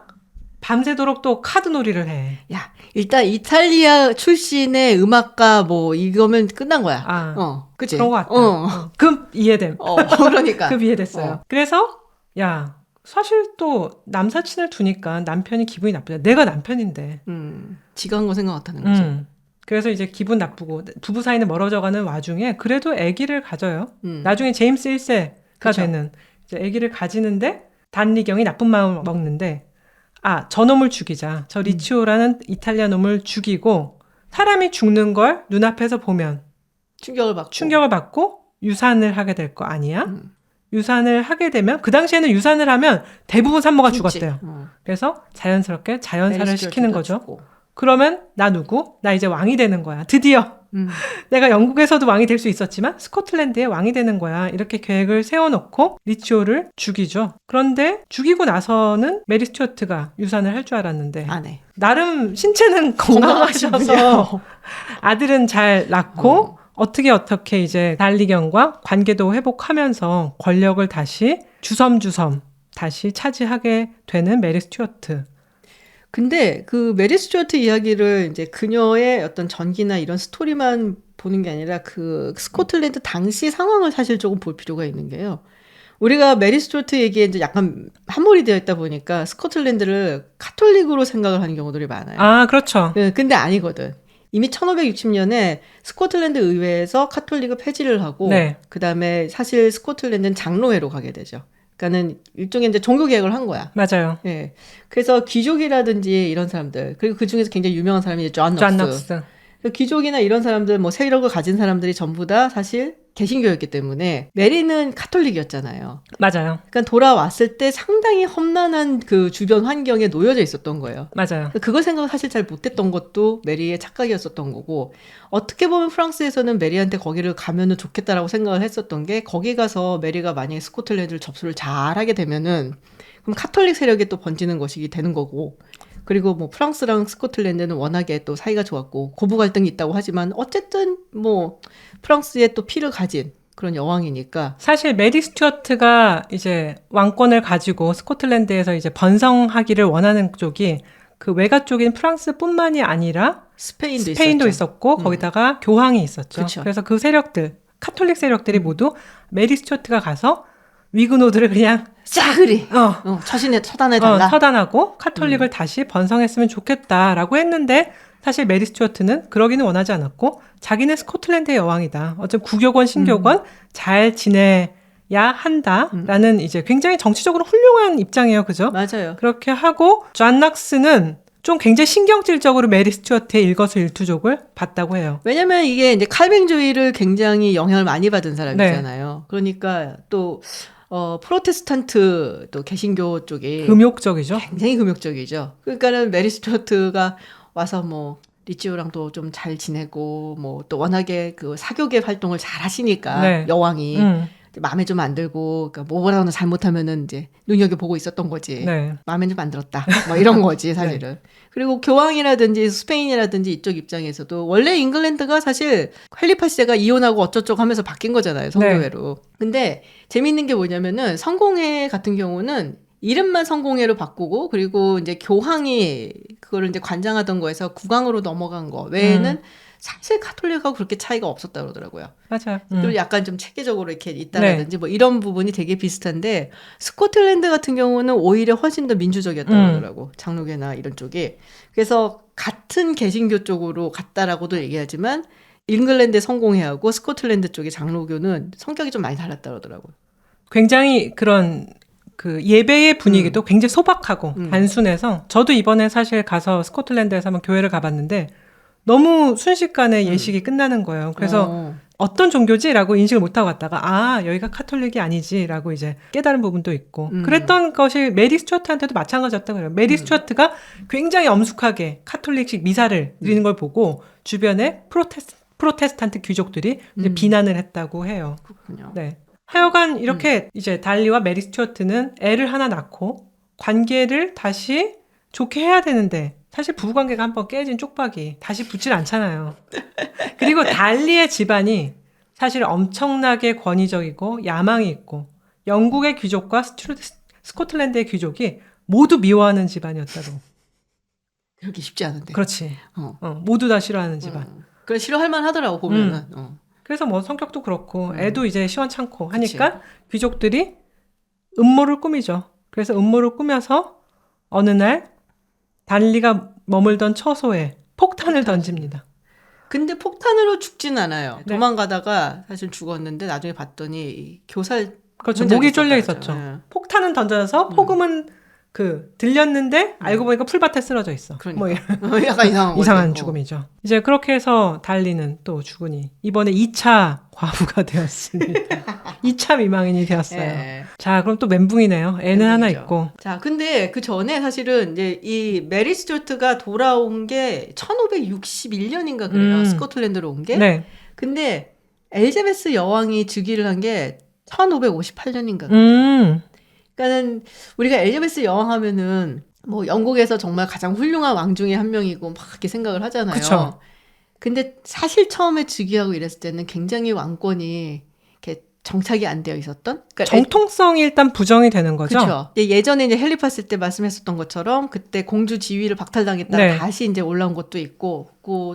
밤새도록 또 카드놀이를 해. 야, 일단 이탈리아 출신의 음악가 뭐 이거면 끝난 거야. 그치? 그런 것 같다. 급 이해됨. 그러니까. 급 이해됐어요. 그래서 야, 사실 또 남사친을 두니까 남편이 기분이 나쁘다. 내가 남편인데. 지가 한 거 생각 못하는 거죠. 그래서 이제 기분 나쁘고 부부 사이는 멀어져가는 와중에 그래도 아기를 가져요. 나중에 제임스 1세가 그쵸? 되는 이제 아기를 가지는데 단리경이 나쁜 마음을 먹는데 저놈을 죽이자. 저 리치오라는 이탈리아 놈을 죽이고 사람이 죽는 걸 눈앞에서 보면 충격을 받고 유산을 하게 될 거 아니야? 유산을 하게 되면 그 당시에는 유산을 하면 대부분 산모가 죽었대요. 그래서 자연스럽게 자연사를 시키는 거죠. 죽고. 그러면 나 누구? 나 이제 왕이 되는 거야. 드디어 내가 영국에서도 왕이 될 수 있었지만 스코틀랜드의 왕이 되는 거야. 이렇게 계획을 세워놓고 리치오를 죽이죠. 그런데 죽이고 나서는 메리 스튜어트가 유산을 할 줄 알았는데 나름 신체는 건강하셔서 아들은 잘 낳고 어떻게 이제 달리경과 관계도 회복하면서 권력을 다시 주섬주섬 다시 차지하게 되는 메리 스튜어트. 근데 그 메리 스튜어트 이야기를 이제 그녀의 어떤 전기나 이런 스토리만 보는 게 아니라 그 스코틀랜드 당시 상황을 사실 조금 볼 필요가 있는 게요. 우리가 메리 스튜어트 얘기에 이제 약간 함몰이 되어 있다 보니까 스코틀랜드를 카톨릭으로 생각을 하는 경우들이 많아요. 그렇죠. 근데 아니거든. 이미 1560년에 스코틀랜드 의회에서 카톨릭을 폐지를 하고 그다음에 사실 스코틀랜드는 장로회로 가게 되죠. 그러니까는 일종의 이제 종교 개혁을 한 거야. 맞아요. 예. 그래서 귀족이라든지 이런 사람들, 그리고 그 중에서 굉장히 유명한 사람이 이제 존 넉스. 귀족이나 이런 사람들, 뭐 세력을 가진 사람들이 전부 다 사실 개신교였기 때문에 메리는 카톨릭이었잖아요. 맞아요. 그러니까 돌아왔을 때 상당히 험난한 그 주변 환경에 놓여져 있었던 거예요. 맞아요. 그걸 생각 사실 잘 못했던 것도 메리의 착각이었었던 거고, 어떻게 보면 프랑스에서는 메리한테 거기를 가면은 좋겠다라고 생각을 했었던 게, 거기 가서 메리가 만약에 스코틀랜드를 접수를 잘하게 되면은 그럼 카톨릭 세력이 또 번지는 것이 되는 거고, 그리고 뭐 프랑스랑 스코틀랜드는 워낙에 또 사이가 좋았고 고부 갈등이 있다고 하지만 어쨌든 뭐 프랑스의 또 피를 가진 그런 여왕이니까. 사실 메리 스튜어트가 이제 왕권을 가지고 스코틀랜드에서 이제 번성하기를 원하는 쪽이 그 외가 쪽인 프랑스뿐만이 아니라 스페인도 있었고 거기다가 교황이 있었죠. 그쵸. 그래서 그 세력들, 카톨릭 세력들이 모두 메리 스튜어트가 가서 위그노드를 그냥 싸그리 처단해달라. 처단하고 카톨릭을 다시 번성했으면 좋겠다라고 했는데, 사실 메리 스튜어트는 그러기는 원하지 않았고 자기는 스코틀랜드의 여왕이다. 어쨌든 구교권 신교권 잘 지내야 한다라는 이제 굉장히 정치적으로 훌륭한 입장이에요. 그죠? 맞아요. 그렇게 하고 존 넉스는 좀 굉장히 신경질적으로 메리 스튜어트의 일거수일투족을 봤다고 해요. 왜냐면 이게 이제 칼뱅주의를 굉장히 영향을 많이 받은 사람이잖아요. 그러니까 또 프로테스탄트 또 개신교 쪽이 금욕적이죠. 굉장히 금욕적이죠. 그러니까는 메리 스튜어트가 와서 뭐 리치오랑 또 좀 잘 지내고 뭐 또 워낙에 그 사교계 활동을 잘 하시니까 여왕이 마음에 좀 안 들고, 그러니까 뭐라도 잘못하면은 이제 눈여겨보고 있었던 거지. 마음에 좀 안 들었다. 뭐 이런 거지, 사실은. 그리고 교황이라든지 스페인이라든지 이쪽 입장에서도 원래 잉글랜드가 사실 헨리 8세가 이혼하고 어쩌고저쩌고 하면서 바뀐 거잖아요, 성교회로. 근데 재밌는 게 뭐냐면은 성공회 같은 경우는 이름만 성공회로 바꾸고, 그리고 이제 교황이 그거를 이제 관장하던 거에서 국왕으로 넘어간 거 외에는 사실 카톨릭하고 그렇게 차이가 없었다 그러더라고요. 맞아요. 그리고 약간 좀 체계적으로 이렇게 있다라든지 뭐 이런 부분이 되게 비슷한데, 스코틀랜드 같은 경우는 오히려 훨씬 더 민주적이었다고 그러더라고. 장로교나 이런 쪽이. 그래서 같은 개신교 쪽으로 갔다라고도 얘기하지만 잉글랜드의 성공회하고 스코틀랜드 쪽의 장로교는 성격이 좀 많이 달랐다 그러더라고. 굉장히 그런 그 예배의 분위기도 굉장히 소박하고 단순해서, 저도 이번에 사실 가서 스코틀랜드에서 한번 교회를 가봤는데 너무 순식간에 예식이 끝나는 거예요. 그래서 어떤 종교지라고 인식을 못하고 갔다가 여기가 카톨릭이 아니지라고 이제 깨달은 부분도 있고 그랬던 것이 메리 스튜어트한테도 마찬가지였다고 해요. 메리 스튜어트가 굉장히 엄숙하게 카톨릭식 미사를 드리는 걸 보고 주변에 프로테스탄트 귀족들이 이제 비난을 했다고 해요. 그렇군요. 네. 하여간 이렇게 이제 달리와 메리 스튜어트는 애를 하나 낳고 관계를 다시 좋게 해야 되는데, 사실 부부관계가 한번 깨진 쪽박이 다시 붙질 않잖아요. 그리고 달리의 집안이 사실 엄청나게 권위적이고 야망이 있고, 영국의 귀족과 스코틀랜드의 귀족이 모두 미워하는 집안이었다고. 그렇게 쉽지 않은데. 그렇지. 모두 다 싫어하는 집안. 그래 싫어할 만하더라고 보면은. 그래서 뭐 성격도 그렇고 애도 이제 시원찮고 하니까 그치. 귀족들이 음모를 꾸미죠. 그래서 음모를 꾸며서 어느 날 달리가 머물던 처소에 폭탄을 던집니다. 근데 폭탄으로 죽진 않아요. 네. 도망가다가 사실 죽었는데 나중에 봤더니 교살 그렇죠. 목이 쫄려 있었죠. 네. 폭탄은 던져서 폭음은 들렸는데 알고 보니까 풀밭에 쓰러져 있어. 그러니까. 뭐 약간 이상한 죽음이죠. 이제 그렇게 해서 달리는 또 죽으니 이번에 2차 과부가 되었습니다. 2차 미망인이 되었어요. 네. 자, 그럼 또 멘붕이네요. 애는 하나 있고. 자, 근데 그 전에 사실은 이제 이 메리 스튜어트가 돌아온 게 1561년인가 그래요. 스코틀랜드로 온 게. 네. 근데 엘자베스 여왕이 즉위를 한 게 1558년인가 그래요. 그러니까는 우리가 엘자베스 여왕 하면은 뭐 영국에서 정말 가장 훌륭한 왕 중에 한 명이고 막 이렇게 생각을 하잖아요. 그쵸. 근데 사실 처음에 즉위하고 이랬을 때는 굉장히 왕권이 이렇게 정착이 안 되어 있었던? 그러니까 정통성이 일단 부정이 되는 거죠. 그렇죠. 예전에 이제 헨리 8세 때 말씀했었던 것처럼 그때 공주 지위를 박탈당했다가 네. 다시 이제 올라온 것도 있고,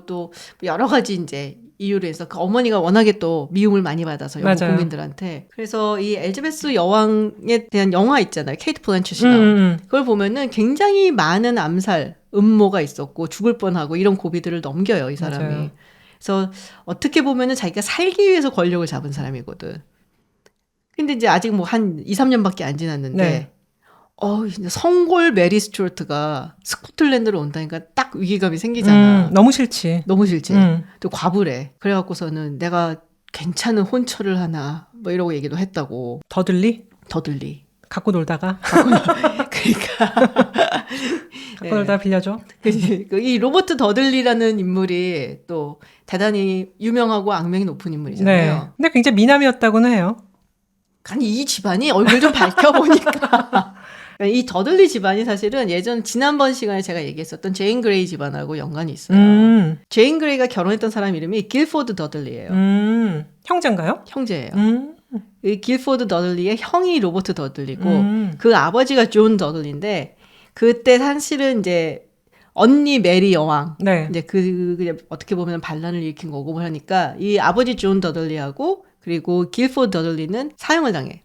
또 여러 가지 이제 이유로 해서 그 어머니가 워낙에 또 미움을 많이 받아서 영국 국민들한테. 그래서 이 엘자베스 여왕에 대한 영화 있잖아요. 케이트 블랜쳇이나 그걸 보면은 굉장히 많은 암살, 음모가 있었고 죽을 뻔하고 이런 고비들을 넘겨요, 이 사람이. 맞아요. 그래서 어떻게 보면은 자기가 살기 위해서 권력을 잡은 사람이거든. 근데 이제 아직 뭐 한 2, 3년밖에 안 지났는데 네. 이제 성골 메리 스튜어트가 스코틀랜드로 온다니까 딱 위기감이 생기잖아. 너무 싫지. 너무 싫지. 또 과부래. 그래갖고서는 내가 괜찮은 혼처를 하나 뭐 이러고 얘기도 했다고. 더들리. 갖고 놀다가. 그러니까. 갖고 놀다가 빌려줘. 이 로버트 더들리라는 인물이 또 대단히 유명하고 악명이 높은 인물이잖아요. 네. 근데 굉장히 미남이었다고는 해요. 아니 이 집안이 얼굴 좀 밝혀보니까 이 더들리 집안이 사실은 지난번 시간에 제가 얘기했었던 제인 그레이 집안하고 연관이 있어요. 제인 그레이가 결혼했던 사람 이름이 길포드 더들리예요. 형제인가요? 형제예요. 이 길포드 더들리의 형이 로버트 더들리고 그 아버지가 존 더들리인데 그때 사실은 이제 언니 메리 여왕 네. 이제 그 어떻게 보면 반란을 일으킨 거고 하니까 이 아버지 존 더들리하고 그리고 길포드 더들리는 사형을 당해.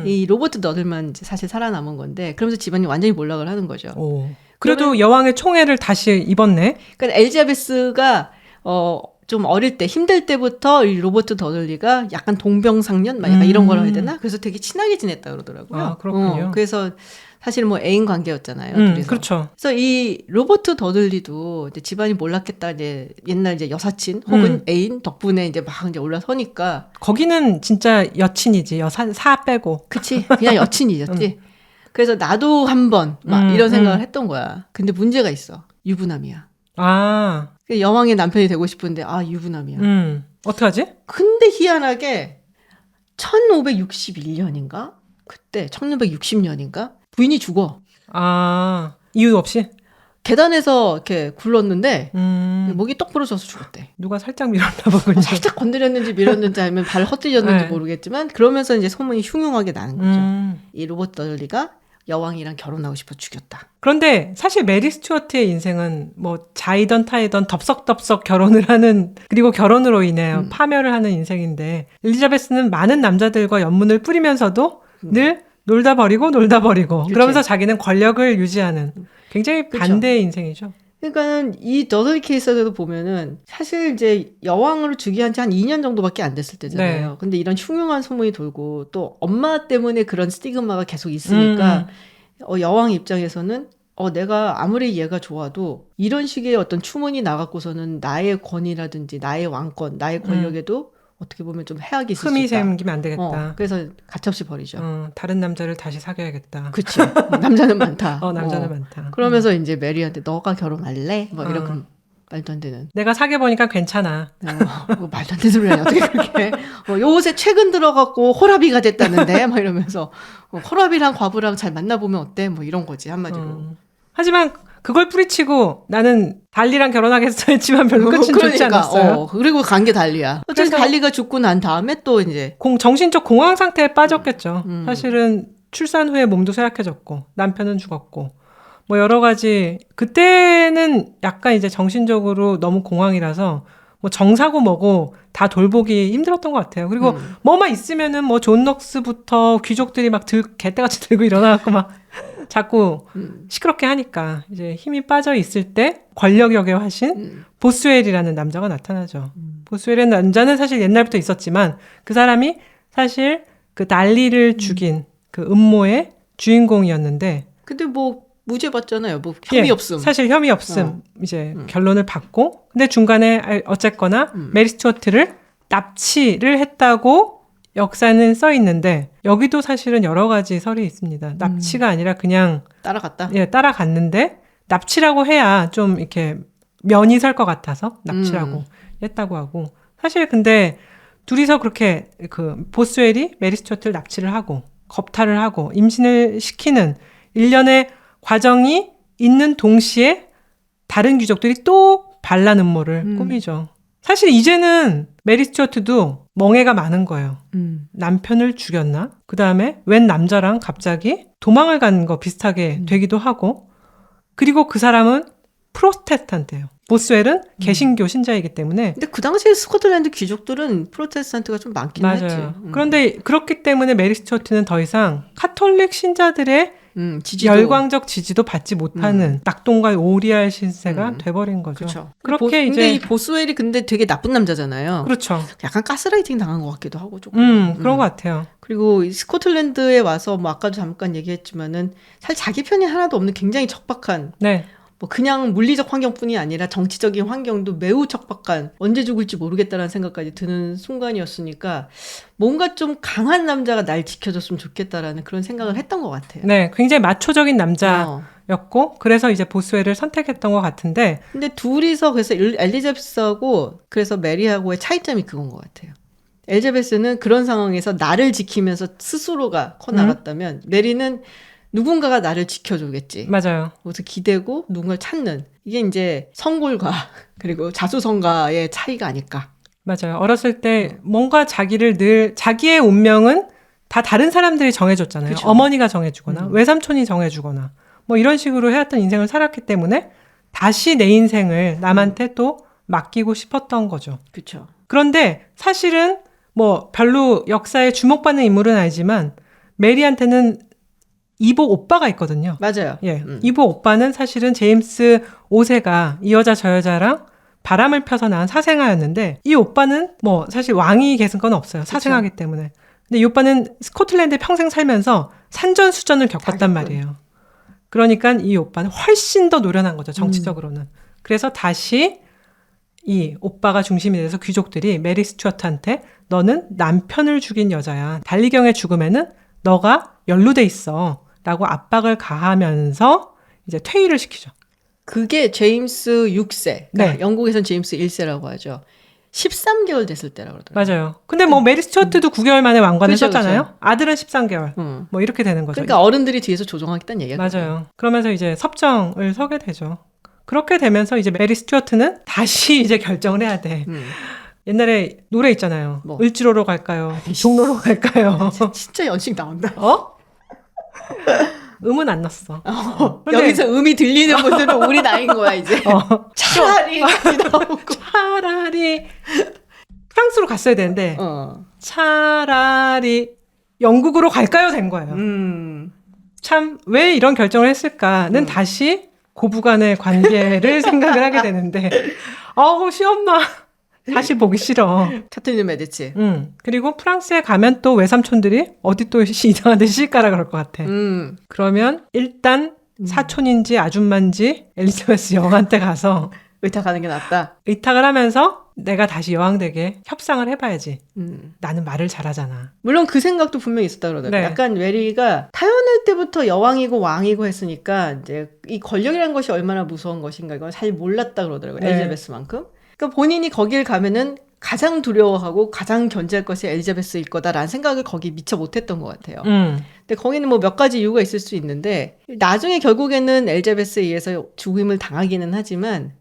이 로버트 더들만 이제 사실 살아남은 건데 그러면서 집안이 완전히 몰락을 하는 거죠. 오. 그래도 여왕의 총애를 다시 입었네. 그러니까 엘자베스가 좀 어릴 때 힘들 때부터 이 로버트 더들리가 약간 동병상련 막 약간 이런 거라고 해야 되나? 그래서 되게 친하게 지냈다 그러더라고요. 아, 그렇군요. 그래서 사실 뭐 애인 관계였잖아요. 둘이서. 그렇죠. 그래서 이 로버트 더들리도 이제 집안이 몰락했다 이제 옛날 이제 여사친 혹은 애인 덕분에 이제 막 이제 올라서니까 거기는 진짜 여친이지 사 빼고. 그치 그냥 여친이었지. 그래서 나도 한번 막 이런 생각을 했던 거야. 근데 문제가 있어. 유부남이야. 아. 여왕의 남편이 되고 싶은데 유부남이야. 어떡하지? 근데 희한하게 1561년인가? 그때 1660년인가? 부인이 죽어. 아, 이유 없이? 계단에서 이렇게 굴렀는데 목이 떡 부러져서 죽었대. 누가 살짝 밀었나 보군요. 살짝 건드렸는지 밀었는지 아니면 발 헛디뎠는지 네. 모르겠지만 그러면서 이제 소문이 흉흉하게 나는 거죠. 이 로버트 더들리가 여왕이랑 결혼하고 싶어 죽였다. 그런데 사실 메리 스튜어트의 인생은 뭐 자이던 타이던 덥석덥석 결혼을 하는 그리고 결혼으로 인해 파멸을 하는 인생인데 엘리자베스는 많은 남자들과 연문을 뿌리면서도 늘 놀다 버리고 그러면서 자기는 권력을 유지하는 굉장히 반대의 인생이죠. 그러니까는 이 더들리 케이스에도 보면은 사실 이제 여왕으로 즉위한 지 한 2년 정도밖에 안 됐을 때잖아요. 네. 근데 이런 흉흉한 소문이 돌고 또 엄마 때문에 그런 스티그마가 계속 있으니까 여왕 입장에서는 내가 아무리 얘가 좋아도 이런 식의 어떤 추문이 나갖고서는 나의 권위라든지 나의 왕권, 나의 권력에도 어떻게 보면 좀 해악이 있을 수 있다. 흠이 생기면 안 되겠다. 그래서 가차없이 버리죠. 다른 남자를 다시 사귀어야겠다. 그치. 남자는 많다. 남자는 많다. 그러면서 이제 메리한테 너가 결혼할래? 뭐 이렇게 말도 안 되는. 내가 사귀어보니까 괜찮아. 뭐 말도 안 되는 소리야. 어떻게 그렇게. 요새 최근 들어갖고 호라비가 됐다는데 막 이러면서 호라비랑 과부랑 잘 만나보면 어때? 뭐 이런 거지 한마디로. 하지만 그걸 뿌리치고 나는 달리랑 결혼하겠어 했지만 별로 끝은 좋지 않았어요. 그리고 간 게 달리야. 어차피 달리가 죽고 난 다음에 또 이제 정신적 공황 상태에 빠졌겠죠. 사실은 출산 후에 몸도 쇠약해졌고 남편은 죽었고 뭐 여러 가지 그때는 약간 이제 정신적으로 너무 공황이라서 뭐 정사고 뭐고 다 돌보기 힘들었던 것 같아요. 그리고 뭐만 있으면은 뭐 존 넉스부터 귀족들이 막 개떼같이 들고 일어나갖고 막 자꾸 시끄럽게 하니까 이제 힘이 빠져 있을 때 권력역의 화신 보스웰이라는 남자가 나타나죠. 보스웰이라는 남자는 사실 옛날부터 있었지만 그 사람이 사실 그 난리를 죽인 그 음모의 주인공이었는데 근데 뭐 무죄 받잖아요. 뭐 혐의 없음. 사실 혐의 없음 이제 결론을 받고 근데 중간에 어쨌거나 메리 스튜어트를 납치를 했다고 역사는 써 있는데 여기도 사실은 여러 가지 설이 있습니다. 납치가 아니라 그냥 따라갔다. 예, 따라갔는데 납치라고 해야 좀 이렇게 면이 설 것 같아서 납치라고 했다고 하고 사실 근데 둘이서 그렇게 그 보스웰이 메리 스튜어트를 납치를 하고 겁탈을 하고 임신을 시키는 일련의 과정이 있는 동시에 다른 귀족들이 또 반란 음모를 꾸미죠. 사실 이제는 메리 스튜어트도 멍해가 많은 거예요. 남편을 죽였나? 그 다음에 웬 남자랑 갑자기 도망을 간 거 비슷하게 되기도 하고 그리고 그 사람은 프로테스탄트예요. 보스웰은 개신교 신자이기 때문에. 근데 그 당시에 스코틀랜드 귀족들은 프로테스탄트가 좀 많긴 맞아요. 했지. 그런데 그렇기 때문에 메리 스튜어트는 더 이상 카톨릭 신자들의 열광적 지지도 받지 못하는 낙동과 오리알 신세가 돼버린 거죠. 그렇죠. 그렇게 근데 이 보스웰이 근데 되게 나쁜 남자잖아요. 그렇죠. 약간 가스라이팅 당한 것 같기도 하고 조금. 그런 것 같아요. 그리고 스코틀랜드에 와서 뭐 아까도 잠깐 얘기했지만은 사실 자기 편이 하나도 없는 굉장히 척박한. 네. 뭐 그냥 물리적 환경뿐이 아니라 정치적인 환경도 매우 척박한 언제 죽을지 모르겠다라는 생각까지 드는 순간이었으니까 뭔가 좀 강한 남자가 날 지켜줬으면 좋겠다라는 그런 생각을 했던 것 같아요. 네, 굉장히 마초적인 남자였고 그래서 이제 보스웰을 선택했던 것 같은데 근데 둘이서 그래서 엘리자베스하고 그래서 메리하고의 차이점이 그건 것 같아요. 엘리자베스는 그런 상황에서 나를 지키면서 스스로가 커 나갔다면 메리는 누군가가 나를 지켜주겠지. 맞아요. 그래서 기대고 누군가를 찾는 이게 이제 성골과 그리고 자수성가의 차이가 아닐까. 맞아요. 어렸을 때 뭔가 자기를 늘 자기의 운명은 다 다른 사람들이 정해줬잖아요. 그쵸. 어머니가 정해주거나 외삼촌이 정해주거나 뭐 이런 식으로 해왔던 인생을 살았기 때문에 다시 내 인생을 남한테 또 맡기고 싶었던 거죠. 그렇죠. 그런데 사실은 뭐 별로 역사에 주목받는 인물은 아니지만 메리한테는 이복 오빠가 있거든요. 맞아요. 예. 이복 오빠는 사실은 제임스 5세가 이 여자 저 여자랑 바람을 펴서 낳은 사생아였는데 이 오빠는 뭐 사실 왕이 계승 건 없어요. 사생아기 때문에. 근데 이 오빠는 스코틀랜드에 평생 살면서 산전수전을 겪었단 말이에요. 그러니까 이 오빠는 훨씬 더 노련한 거죠. 정치적으로는. 그래서 다시 이 오빠가 중심이 돼서 귀족들이 메리 스튜어트한테 너는 남편을 죽인 여자야. 달리경의 죽음에는 너가 연루돼 있어. 라고 압박을 가하면서 이제 퇴위를 시키죠. 그게 제임스 6세. 그러니까 네. 영국에선 제임스 1세라고 하죠. 13개월 됐을 때라고 그러더라고요. 맞아요. 근데 뭐 메리 스튜어트도 9개월 만에 왕관을 썼잖아요. 그렇죠. 아들은 13개월. 뭐 이렇게 되는 거죠. 그러니까 어른들이 뒤에서 조정하겠다는 얘기가 맞아요. 그러면서 이제 섭정을 서게 되죠. 그렇게 되면서 이제 메리 스튜어트는 다시 이제 결정을 해야 돼. 옛날에 노래 있잖아요. 뭐. 을지로로 갈까요? 종로로 갈까요? 진짜 연식 나온다. 음은 안 났어. 여기서 음이 들리는 분들은 우리 나이인 거야 이제. 차라리 차라리 프랑스로 갔어야 되는데 차라리 영국으로 갈까요? 된 거예요. 참 왜 이런 결정을 했을까는 다시 고부간의 관계를 생각을 하게 되는데 시엄마 다시 보기 싫어. 카트린 메디치. 그리고 프랑스에 가면 또 외삼촌들이 어디 또 이상한 데 시집가라 그럴 것 같아. 그러면 일단 사촌인지 아줌마인지 엘리자베스 여왕한테 가서 의탁하는 게 낫다. 의탁을 하면서 내가 다시 여왕 되게 협상을 해봐야지. 나는 말을 잘하잖아. 물론 그 생각도 분명히 있었다 그러더라고요. 네. 약간 메리가 타연할 때부터 여왕이고 왕이고 했으니까 이제 이 권력이라는 것이 얼마나 무서운 것인가 이걸 잘 몰랐다 그러더라고요. 네. 엘리자베스만큼. 그러니까 본인이 거길 가면은 가장 두려워하고 가장 견제할 것이 엘리자베스일 거다라는 생각을 거기 미처 못했던 것 같아요. 근데 거기는 뭐 몇 가지 이유가 있을 수 있는데 나중에 결국에는 엘자베스에 의해서 죽임을 당하기는 하지만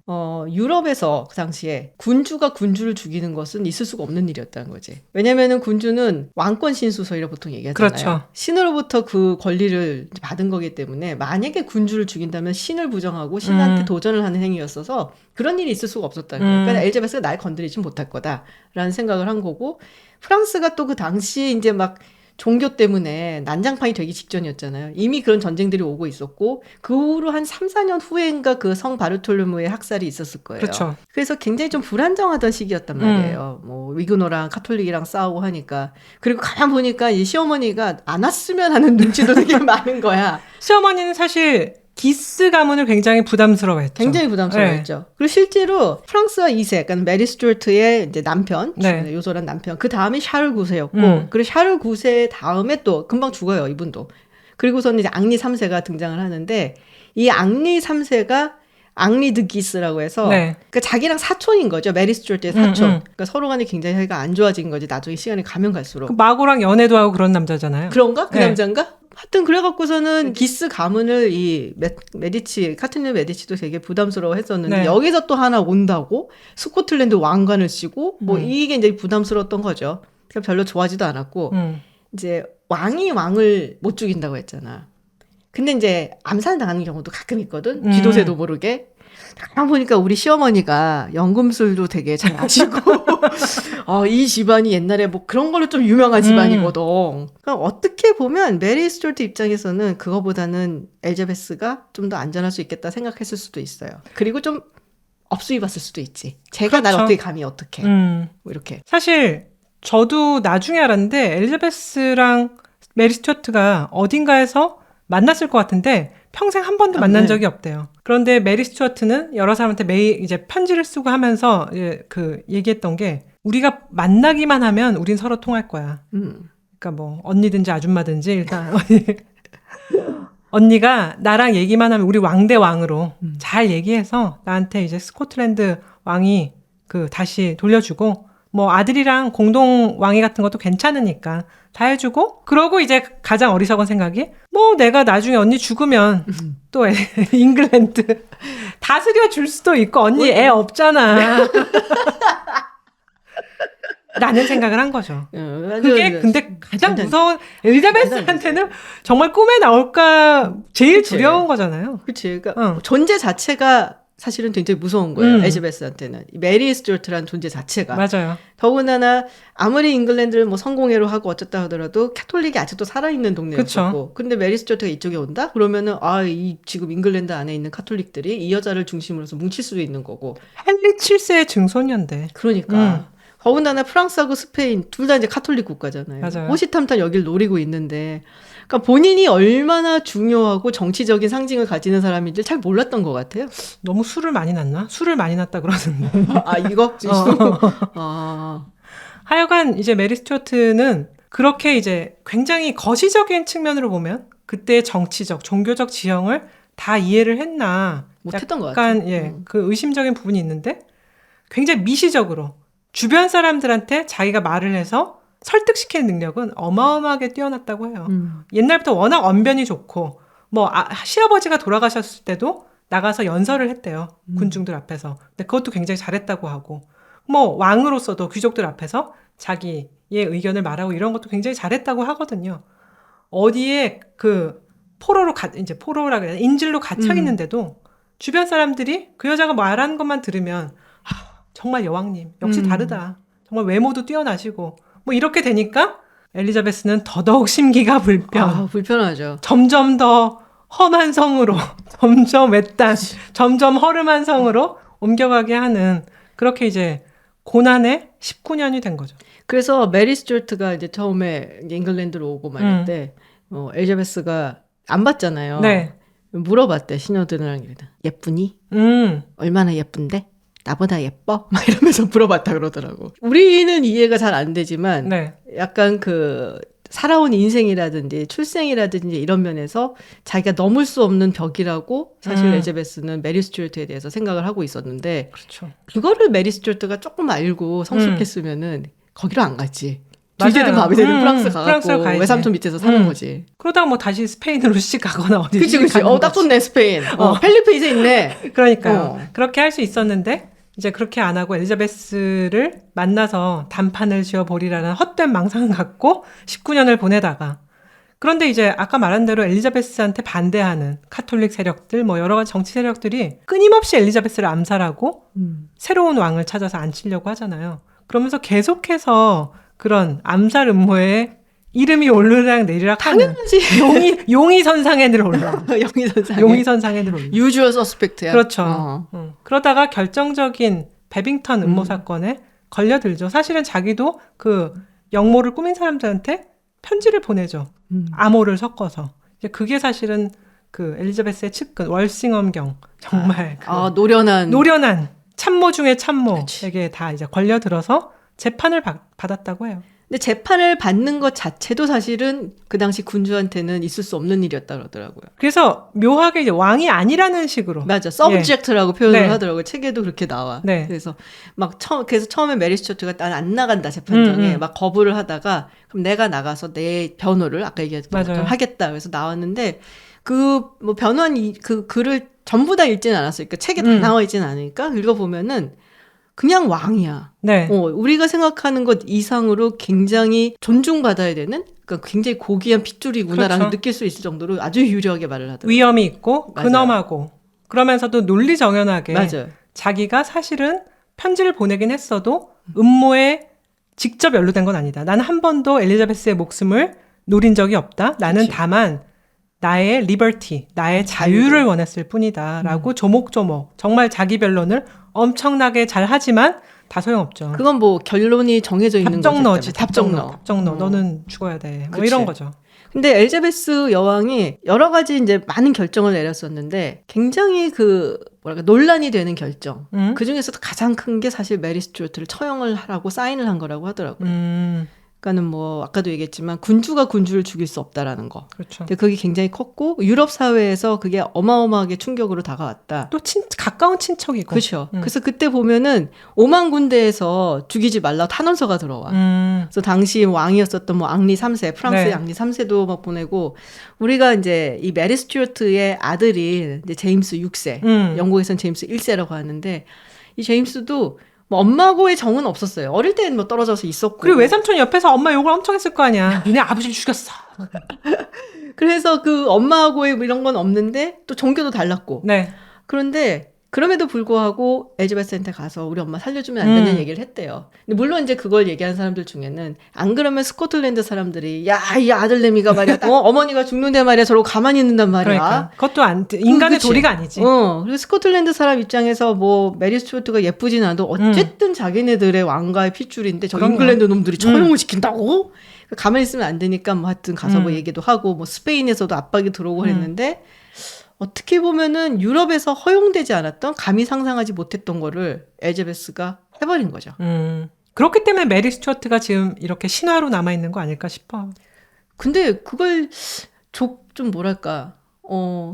유럽에서 그 당시에 군주가 군주를 죽이는 것은 있을 수가 없는 일이었다는 거지. 왜냐면은 군주는 왕권 신수서이라 보통 얘기하잖아요. 그렇죠. 신으로부터 그 권리를 받은 거기 때문에 만약에 군주를 죽인다면 신을 부정하고 신한테 도전을 하는 행위였어서 그런 일이 있을 수가 없었다는 거예요. 그러니까 엘자베스가 날 건드리지 못할 거다라는 생각을 한 거고 프랑스가 또 그 당시에 이제 막 종교 때문에 난장판이 되기 직전이었잖아요. 이미 그런 전쟁들이 오고 있었고 그 후로 한 3, 4년 후인가 그 성 바르톨로메의 학살이 있었을 거예요. 그렇죠. 그래서 굉장히 좀 불안정하던 시기였단 말이에요. 뭐 위그노랑 카톨릭이랑 싸우고 하니까. 그리고 가만 보니까 이 시어머니가 안 왔으면 하는 눈치도 되게 많은 거야. 시어머니는 사실 기스 가문을 굉장히 부담스러워했죠. 굉장히 부담스러워했죠. 네. 그리고 실제로 프랑스와 2세, 그러니까 메리 스튜어트의 이제 남편, 네. 요소란 남편, 그 다음이 샤를 9세였고, 그리고 샤를 9세 다음에 또 금방 죽어요, 이분도. 그리고서는 이제 앙리 3세가 등장을 하는데, 이 앙리 3세가 앙리 드 기스라고 해서, 네. 그러니까 자기랑 사촌인 거죠. 메리 스튜어트의 사촌. 그러니까 서로 간에 굉장히 사이가 안 좋아진 거지. 나중에 시간이 가면 갈수록. 그 마고랑 연애도 하고 그런 남자잖아요. 그런가? 그 네. 남자인가? 하여튼 그래갖고서는 기스 가문을 이 메디치, 카트린 메디치도 되게 부담스러워 했었는데 네. 여기서 또 하나 온다고 스코틀랜드 왕관을 쓰고 뭐 이게 이제 부담스러웠던 거죠. 그러니까 별로 좋아하지도 않았고 이제 왕이 왕을 못 죽인다고 했잖아. 근데 이제 암살 당하는 경우도 가끔 있거든. 쥐도새도 모르게. 가만 보니까 우리 시어머니가 연금술도 되게 잘 아시고 이 집안이 옛날에 뭐 그런 걸로 좀 유명한 집안이거든. 그러니까 어떻게 보면 메리 스튜어트 입장에서는 그거보다는 엘자베스가 좀 더 안전할 수 있겠다 생각했을 수도 있어요. 그리고 좀 업수이 봤을 수도 있지. 제가 그렇죠. 날 어떻게 감히 어떻게 뭐 이렇게. 사실 저도 나중에 알았는데 엘자베스랑 메리 스튜어트가 어딘가에서 만났을 것 같은데 평생 한 번도 만난 적이 없대요. 그런데 메리 스튜어트는 여러 사람한테 매일 이제 편지를 쓰고 하면서 얘기했던 게 우리가 만나기만 하면 우린 서로 통할 거야. 그러니까 뭐 언니든지 아줌마든지 일단 언니가 나랑 얘기만 하면 우리 왕 대 왕으로 잘 얘기해서 나한테 이제 스코틀랜드 왕이 다시 돌려주고 뭐 아들이랑 공동 왕위 같은 것도 괜찮으니까 다 해주고 그러고 이제 가장 어리석은 생각이 뭐 내가 나중에 언니 죽으면 또 잉글랜드 다스려 줄 수도 있고 언니 애 없잖아 라는 생각을 한 거죠. 그게 근데 가장 무서운 엘자베스한테는 정말 꿈에 나올까 제일 그치. 두려운 거잖아요. 그치. 그러니까 존재 자체가 사실은 굉장히 무서운 거예요. 엘자베스한테는. 메리 스튜어트라는 존재 자체가. 맞아요. 더군다나 아무리 잉글랜드를 뭐 성공회로 하고 어쨌다 하더라도 캐톨릭이 아직도 살아있는 동네였고. 근데 메리 스튜어트가 이쪽에 온다? 그러면은 이 지금 잉글랜드 안에 있는 카톨릭들이 이 여자를 중심으로 해서 뭉칠 수도 있는 거고. 헨리 7세의 증손녀인데. 그러니까. 더군다나 프랑스하고 스페인 둘 다 이제 카톨릭 국가잖아요. 맞아요. 호시탐탐 여길 노리고 있는데 그러니까 본인이 얼마나 중요하고 정치적인 상징을 가지는 사람인지 잘 몰랐던 것 같아요. 너무 술을 많이 났나? 술을 많이 났다 그러는데. 이거? 하여간 이제 메리 스튜어트는 그렇게 이제 굉장히 거시적인 측면으로 보면 그때의 정치적, 종교적 지형을 다 이해를 했나. 못했던 것 같아요. 약간 그 의심적인 부분이 있는데 굉장히 미시적으로 주변 사람들한테 자기가 말을 해서 설득시키는 능력은 어마어마하게 뛰어났다고 해요. 옛날부터 워낙 언변이 좋고 뭐 시아버지가 돌아가셨을 때도 나가서 연설을 했대요. 군중들 앞에서. 근데 그것도 굉장히 잘했다고 하고 뭐 왕으로서도 귀족들 앞에서 자기의 의견을 말하고 이런 것도 굉장히 잘했다고 하거든요. 어디에 이제 포로라 그래야 인질로 갇혀 있는데도 주변 사람들이 그 여자가 말하는 것만 들으면 정말 여왕님 역시 다르다. 정말 외모도 뛰어나시고 뭐 이렇게 되니까 엘리자베스는 더더욱 심기가 불편. 불편하죠. 점점 더 험한 성으로 점점 외딴 점점 허름한 성으로 옮겨가게 하는 그렇게 이제 고난의 19년이 된 거죠. 그래서 메리 스튜어트가 이제 처음에 잉글랜드로 오고 말할 때 엘리자베스가 안 봤잖아요. 네. 물어봤대. 시녀들이랑 예쁘니? 얼마나 예쁜데? 나보다 예뻐? 막 이러면서 물어봤다 그러더라고. 우리는 이해가 잘 안 되지만 네. 약간 살아온 인생이라든지 출생이라든지 이런 면에서 자기가 넘을 수 없는 벽이라고 사실 엘자베스는 메리 스튜어트에 대해서 생각을 하고 있었는데 그렇죠. 그거를 메리 스튜어트가 조금 알고 성숙했으면은 거기로 안 갔지. 뒤되든 밤이 되든 프랑스 가갖고 외삼촌 밑에서 사는 거지. 그러다가 뭐 다시 스페인으로 가거나 어디. 그치. 딱 좋네 스페인. 펠리페 이제 있네. 그러니까요. 그렇게 할 수 있었는데 이제 그렇게 안 하고 엘리자베스를 만나서 단판을 지어보리라는 헛된 망상을 갖고 19년을 보내다가, 그런데 이제 아까 말한 대로 엘리자베스한테 반대하는 카톨릭 세력들, 뭐 여러 가지 정치 세력들이 끊임없이 엘리자베스를 암살하고 새로운 왕을 찾아서 앉히려고 하잖아요. 그러면서 계속해서 그런 암살 음모에 이름이 오르락 내리락 하는 용의 선상에 올라. 용의 선상에 올라. 유주얼 서스펙트야. 그렇죠. 그러다가 결정적인 베빙턴 음모 사건에 걸려들죠. 사실은 자기도 그 영모를 꾸민 사람들한테 편지를 보내죠. 암호를 섞어서. 그게 사실은 그 엘리자베스의 측근 월싱엄경, 정말 노련한 참모 중에 참모에게 다 이제 걸려들어서 재판을 받았다고 해요. 근데 재판을 받는 것 자체도 사실은 그 당시 군주한테는 있을 수 없는 일이었다 그러더라고요. 그래서 묘하게 이제 왕이 아니라는 식으로. 맞아. subject라고 표현을 하더라고요. 책에도 그렇게 나와. 그래서 그래서 처음에 메리 스튜어트가 난 안 나간다 재판장에 막 거부를 하다가 그럼 내가 나가서 내 변호를 아까 얘기했던 것처럼 하겠다. 그래서 나왔는데 뭐 변호한 그 글을 전부 다 읽지는 않았어요. 그러니까 책에 다 나와 있지는 않으니까 읽어보면은 그냥 왕이야. 우리가 생각하는 것 이상으로 굉장히 존중받아야 되는, 그러니까 굉장히 고귀한 핏줄이구나라는 느낄 수 있을 정도로 아주 유려하게 말을 하더라고요. 위엄이 있고 근엄하고 그러면서도 논리정연하게 자기가 사실은 편지를 보내긴 했어도 음모에 직접 연루된 건 아니다. 나는 한 번도 엘리자베스의 목숨을 노린 적이 없다. 나는 다만 나의 리버티, 나의 자유를 원했을 뿐이다. 라고 조목조목 정말 자기 변론을 엄청나게 잘 하지만 다 소용없죠. 그건 뭐 결론이 정해져 있는 거지. 답정 넣어. 너는 죽어야 돼. 뭐 이런 거죠. 근데 엘리자베스 여왕이 여러 가지 이제 많은 결정을 내렸었는데 굉장히 논란이 되는 결정. 그 중에서도 가장 큰 게 사실 메리 스튜어트를 처형을 하라고 사인을 한 거라고 하더라고요. 그러니까는 뭐 아까도 얘기했지만 군주가 군주를 죽일 수 없다라는 거. 그렇죠. 근데 그게 굉장히 컸고 유럽 사회에서 그게 어마어마하게 충격으로 다가왔다. 또 가까운 친척이고. 그렇죠. 그래서 그때 보면은 5만 군데에서 죽이지 말라 탄원서가 들어와. 그래서 당시 왕이었었던 뭐 앙리 3세, 프랑스의 앙리 3세도 막 보내고, 우리가 이제 이 메리 스튜어트의 아들이 이제 제임스 6세, 영국에서는 제임스 1세라고 하는데 이 제임스도 뭐 엄마하고의 정은 없었어요. 어릴 때는 뭐 떨어져서 있었고. 그리고 외삼촌 옆에서 엄마 욕을 엄청 했을 거 아니야. 니네 아버지를 죽였어. 그래서 그 엄마하고의 뭐 이런 건 없는데 또 종교도 달랐고. 그런데 그럼에도 불구하고 엘리자베스한테 가서 우리 엄마 살려주면 안 되는 얘기를 했대요. 근데 물론 이제 그걸 얘기하는 사람들 중에는 안 그러면 스코틀랜드 사람들이 야, 이 아들내미가 말이야. 어머니가 죽는데 말이야. 저러고 가만히 있는단 말이야. 그러니까. 그것도 인간의 도리가 아니지. 그리고 스코틀랜드 사람 입장에서 뭐 메리 스튜어트가 예쁘진 않아도 어쨌든 자기네들의 왕가의 핏줄인데 저 잉글랜드 놈들이 처형을 시킨다고? 가만히 있으면 안 되니까 뭐 하여튼 가서 뭐 얘기도 하고 뭐 스페인에서도 압박이 들어오고 했는데 어떻게 보면은 유럽에서 허용되지 않았던, 감히 상상하지 못했던 거를 엘리자베스가 해버린 거죠. 그렇기 때문에 메리 스튜어트가 지금 이렇게 신화로 남아있는 거 아닐까 싶어. 근데 그걸 좀 뭐랄까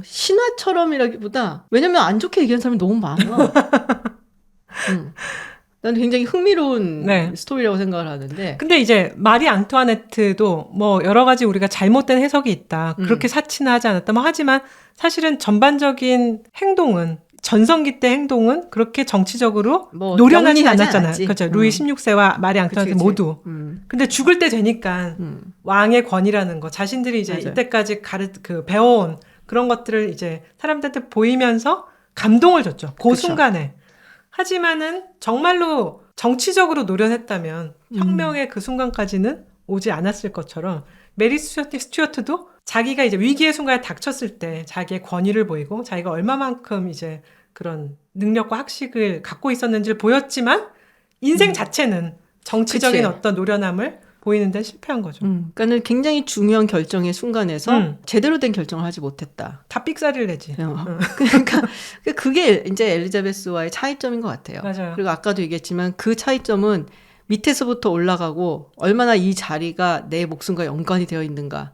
신화처럼이라기보다, 왜냐면 안 좋게 얘기하는 사람이 너무 많아. 난 굉장히 흥미로운 스토리라고 생각을 하는데. 근데 이제 마리 앙투아네트도 뭐 여러 가지 우리가 잘못된 해석이 있다. 그렇게 사치는 하지 않았다. 뭐 하지만 사실은 전반적인 행동은, 전성기 때 행동은 그렇게 정치적으로 뭐 노련하지 않았잖아요. 그렇죠. 루이 16세와 마리 앙투아네트 모두. 근데 죽을 때 되니까 왕의 권위라는 거, 자신들이 이제 이때까지 배워온 그런 것들을 이제 사람들한테 보이면서 감동을 줬죠. 그 순간에. 하지만은 정말로 정치적으로 노련했다면 혁명의 그 순간까지는 오지 않았을 것처럼 메리 스튜어트도 자기가 이제 위기의 순간에 닥쳤을 때 자기의 권위를 보이고 자기가 얼마만큼 이제 그런 능력과 학식을 갖고 있었는지를 보였지만 인생 자체는 정치적인 어떤 노련함을 보이는 데 실패한 거죠. 그러니까는 굉장히 중요한 결정의 순간에서 제대로 된 결정을 하지 못했다. 다 삑사리를 내지. 그러니까 그게 이제 엘리자베스와의 차이점인 것 같아요. 맞아요. 그리고 아까도 얘기했지만 그 차이점은 밑에서부터 올라가고 얼마나 이 자리가 내 목숨과 연관이 되어 있는가.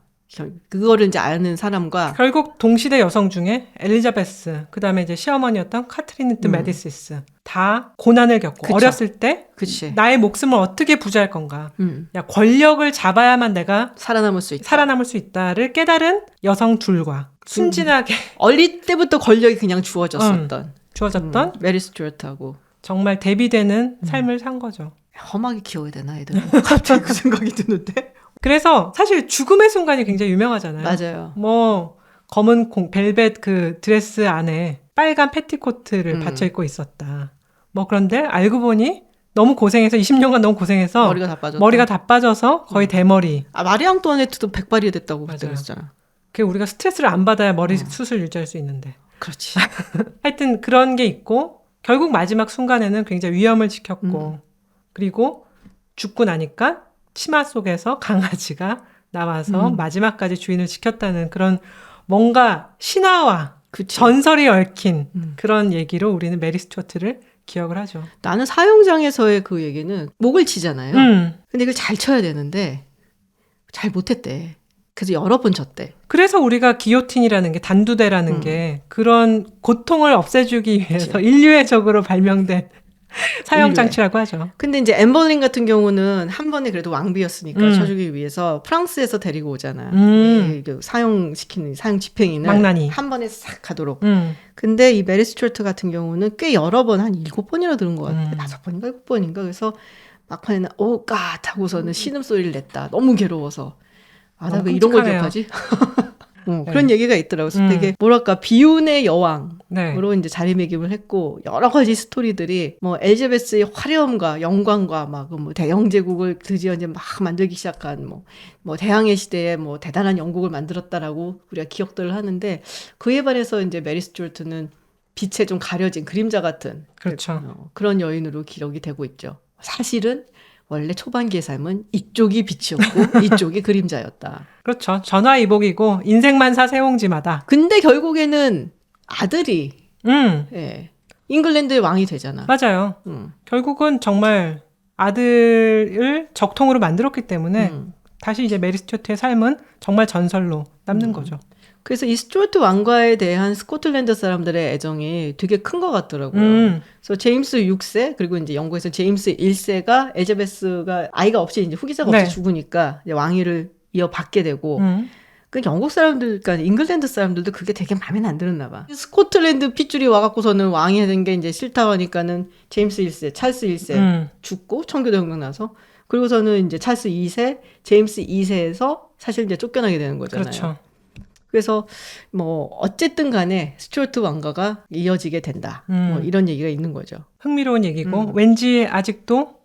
그거를 이제 아는 사람과, 결국 동시대 여성 중에 엘리자베스, 그 다음에 이제 시어머니였던 카트린 히트 메디시스, 다 고난을 겪고 그쵸. 어렸을 때 그치. 나의 목숨을 어떻게 부지할 건가. 야, 권력을 잡아야만 내가 살아남을 수 있다를 깨달은 여성 둘과 순진하게 어릴 때부터 권력이 그냥 주어졌던 메리 스튜어트하고 정말 대비되는 삶을 산 거죠. 험하게 키워야 되나 애들은. 갑자기 그 생각이 드는데. 그래서 사실 죽음의 순간이 굉장히 유명하잖아요. 맞아요. 뭐 검은 벨벳 그 드레스 안에 빨간 패티코트를 받쳐 입고 있었다. 뭐 그런데 알고 보니 너무 고생해서 20년간 너무 고생해서 머리가 다 빠져서 거의 대머리. 마리 앙뚜아네트도 백발이 됐다고 그때 그랬잖아. 그게 우리가 스트레스를 안 받아야 머리 숱을 유지할 수 있는데. 그렇지. 하여튼 그런 게 있고 결국 마지막 순간에는 굉장히 위험을 지켰고 그리고 죽고 나니까 치마 속에서 강아지가 나와서 마지막까지 주인을 지켰다는 그런 뭔가 신화와 전설이 얽힌 그런 얘기로 우리는 메리 스튜어트를 기억을 하죠. 나는 사형장에서의 그 얘기는 목을 치잖아요. 근데 이걸 잘 쳐야 되는데 잘 못했대. 그래서 여러 번 졌대. 그래서 우리가 기요틴이라는 게 단두대라는 게 그런 고통을 없애주기 위해서 인류애적으로 발명된 사형장치라고 하죠. 근데 이제 엠버린 같은 경우는 한 번에 그래도 왕비였으니까 쳐주기 위해서 프랑스에서 데리고 오잖아. 사형 집행인을 망나니. 한 번에 싹 가도록. 근데 이 메리 스튜어트 같은 경우는 꽤 여러 번, 한 7번이나 들은 것 같아. 5번인가 6번인가. 그래서 막판에는 오까 하고서는 신음소리를 냈다. 너무 괴로워서. 나 왜 이런 걸 기억하지? 그런 얘기가 있더라고요. 그래서 되게 뭐랄까 비운의 여왕으로 이제 자리매김을 했고 여러 가지 스토리들이 뭐 엘자베스의 화려함과 영광과 막 뭐 대영 제국을 드디어 이제 막 만들기 시작한 뭐 대항해 시대에 뭐 대단한 영국을 만들었다라고 우리가 기억들을 하는데 그에 반해서 이제 메리 스튜어트는 빛에 좀 가려진 그림자 같은 그렇죠. 그런 여인으로 기록이 되고 있죠. 사실은 원래 초반기의 삶은 이쪽이 빛이었고 이쪽이 그림자였다. 그렇죠. 전화위복이고 인생만사 세옹지마다. 근데 결국에는 아들이 잉글랜드의 왕이 되잖아. 맞아요. 결국은 정말 아들을 적통으로 만들었기 때문에 다시 이제 메리 스튜어트의 삶은 정말 전설로 남는 거죠. 그래서 이 스튜어트 왕과에 대한 스코틀랜드 사람들의 애정이 되게 큰 것 같더라고요. 그래서 제임스 6세 그리고 이제 영국에서 제임스 1세가 엘자베스가 아이가 없이 이제 후기자가 없이 죽으니까 이제 왕위를 이어받게 되고 그 영국 사람들, 그러니까 잉글랜드 사람들도 그게 되게 마음에 안 들었나 봐. 스코틀랜드 핏줄이 와갖고서는 왕이 된 게 이제 싫다고 하니까는 제임스 1세, 찰스 1세 죽고 청교도혁명 나서 그리고서는 이제 찰스 2세, 제임스 2세에서 사실 이제 쫓겨나게 되는 거잖아요. 그렇죠. 그래서 뭐 어쨌든 간에 스튜어트 왕가가 이어지게 된다. 뭐 이런 얘기가 있는 거죠. 흥미로운 얘기고 왠지 아직도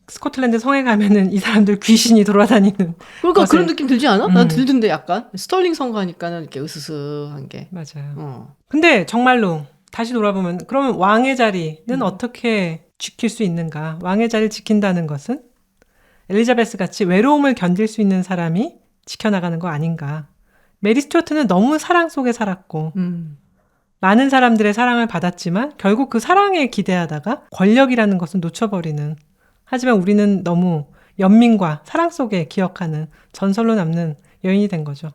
스코틀랜드 성에 가면은 이 사람들 귀신이 돌아다니는. 그러니까 그런 느낌 들지 않아? 난 들던데 약간 스털링 성 가니까는 이렇게 으스스한 게. 맞아요. 근데 정말로 다시 돌아보면 그러면 왕의 자리는 어떻게 지킬 수 있는가? 왕의 자리를 지킨다는 것은 엘리자베스 같이 외로움을 견딜 수 있는 사람이 지켜나가는 거 아닌가? 메리 스튜어트는 너무 사랑 속에 살았고 많은 사람들의 사랑을 받았지만 결국 그 사랑에 기대하다가 권력이라는 것은 놓쳐버리는, 하지만 우리는 너무 연민과 사랑 속에 기억하는 전설로 남는 여인이 된 거죠.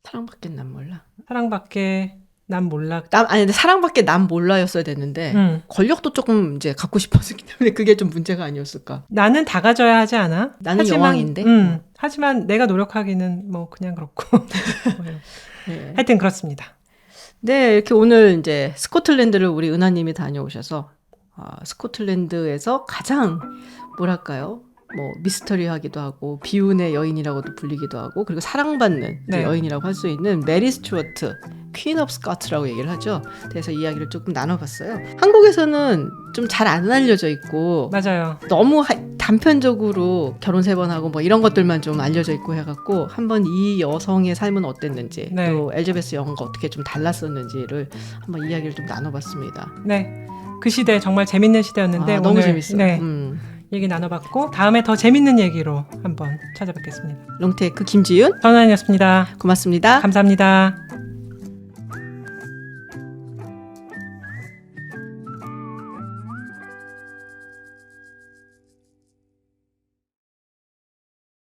사랑밖에 난 몰라. 사랑밖에 난 몰라. 근데 사랑밖에 난 몰라였어야 됐는데 권력도 조금 이제 갖고 싶었기 때문에 그게 좀 문제가 아니었을까. 나는 다 가져야 하지 않아? 나는 여왕인데. 하지만 내가 노력하기는 뭐 그냥 그렇고. 네. 하여튼 그렇습니다. 네, 이렇게 오늘 이제 스코틀랜드를 우리 은하님이 다녀오셔서 스코틀랜드에서 가장 뭐랄까요? 뭐 미스터리하기도 하고 비운의 여인이라고도 불리기도 하고 그리고 사랑받는 여인이라고 할 수 있는 메리 스튜어트, 퀸 오브 스코트라고 얘기를 하죠. 그래서 이야기를 조금 나눠봤어요. 한국에서는 좀 잘 안 알려져 있고 맞아요. 너무 단편적으로 결혼 3번 하고 뭐 이런 것들만 좀 알려져 있고 해갖고 한번 이 여성의 삶은 어땠는지 또 엘자베스 여왕과 어떻게 좀 달랐었는지를 한번 이야기를 좀 나눠봤습니다. 네, 그 시대 정말 재밌는 시대였는데 너무 재밌어요. 얘기 나눠봤고 다음에 더 재밌는 얘기로 한번 찾아뵙겠습니다. 롱테이크 김지윤 전환이었습니다. 고맙습니다. 감사합니다.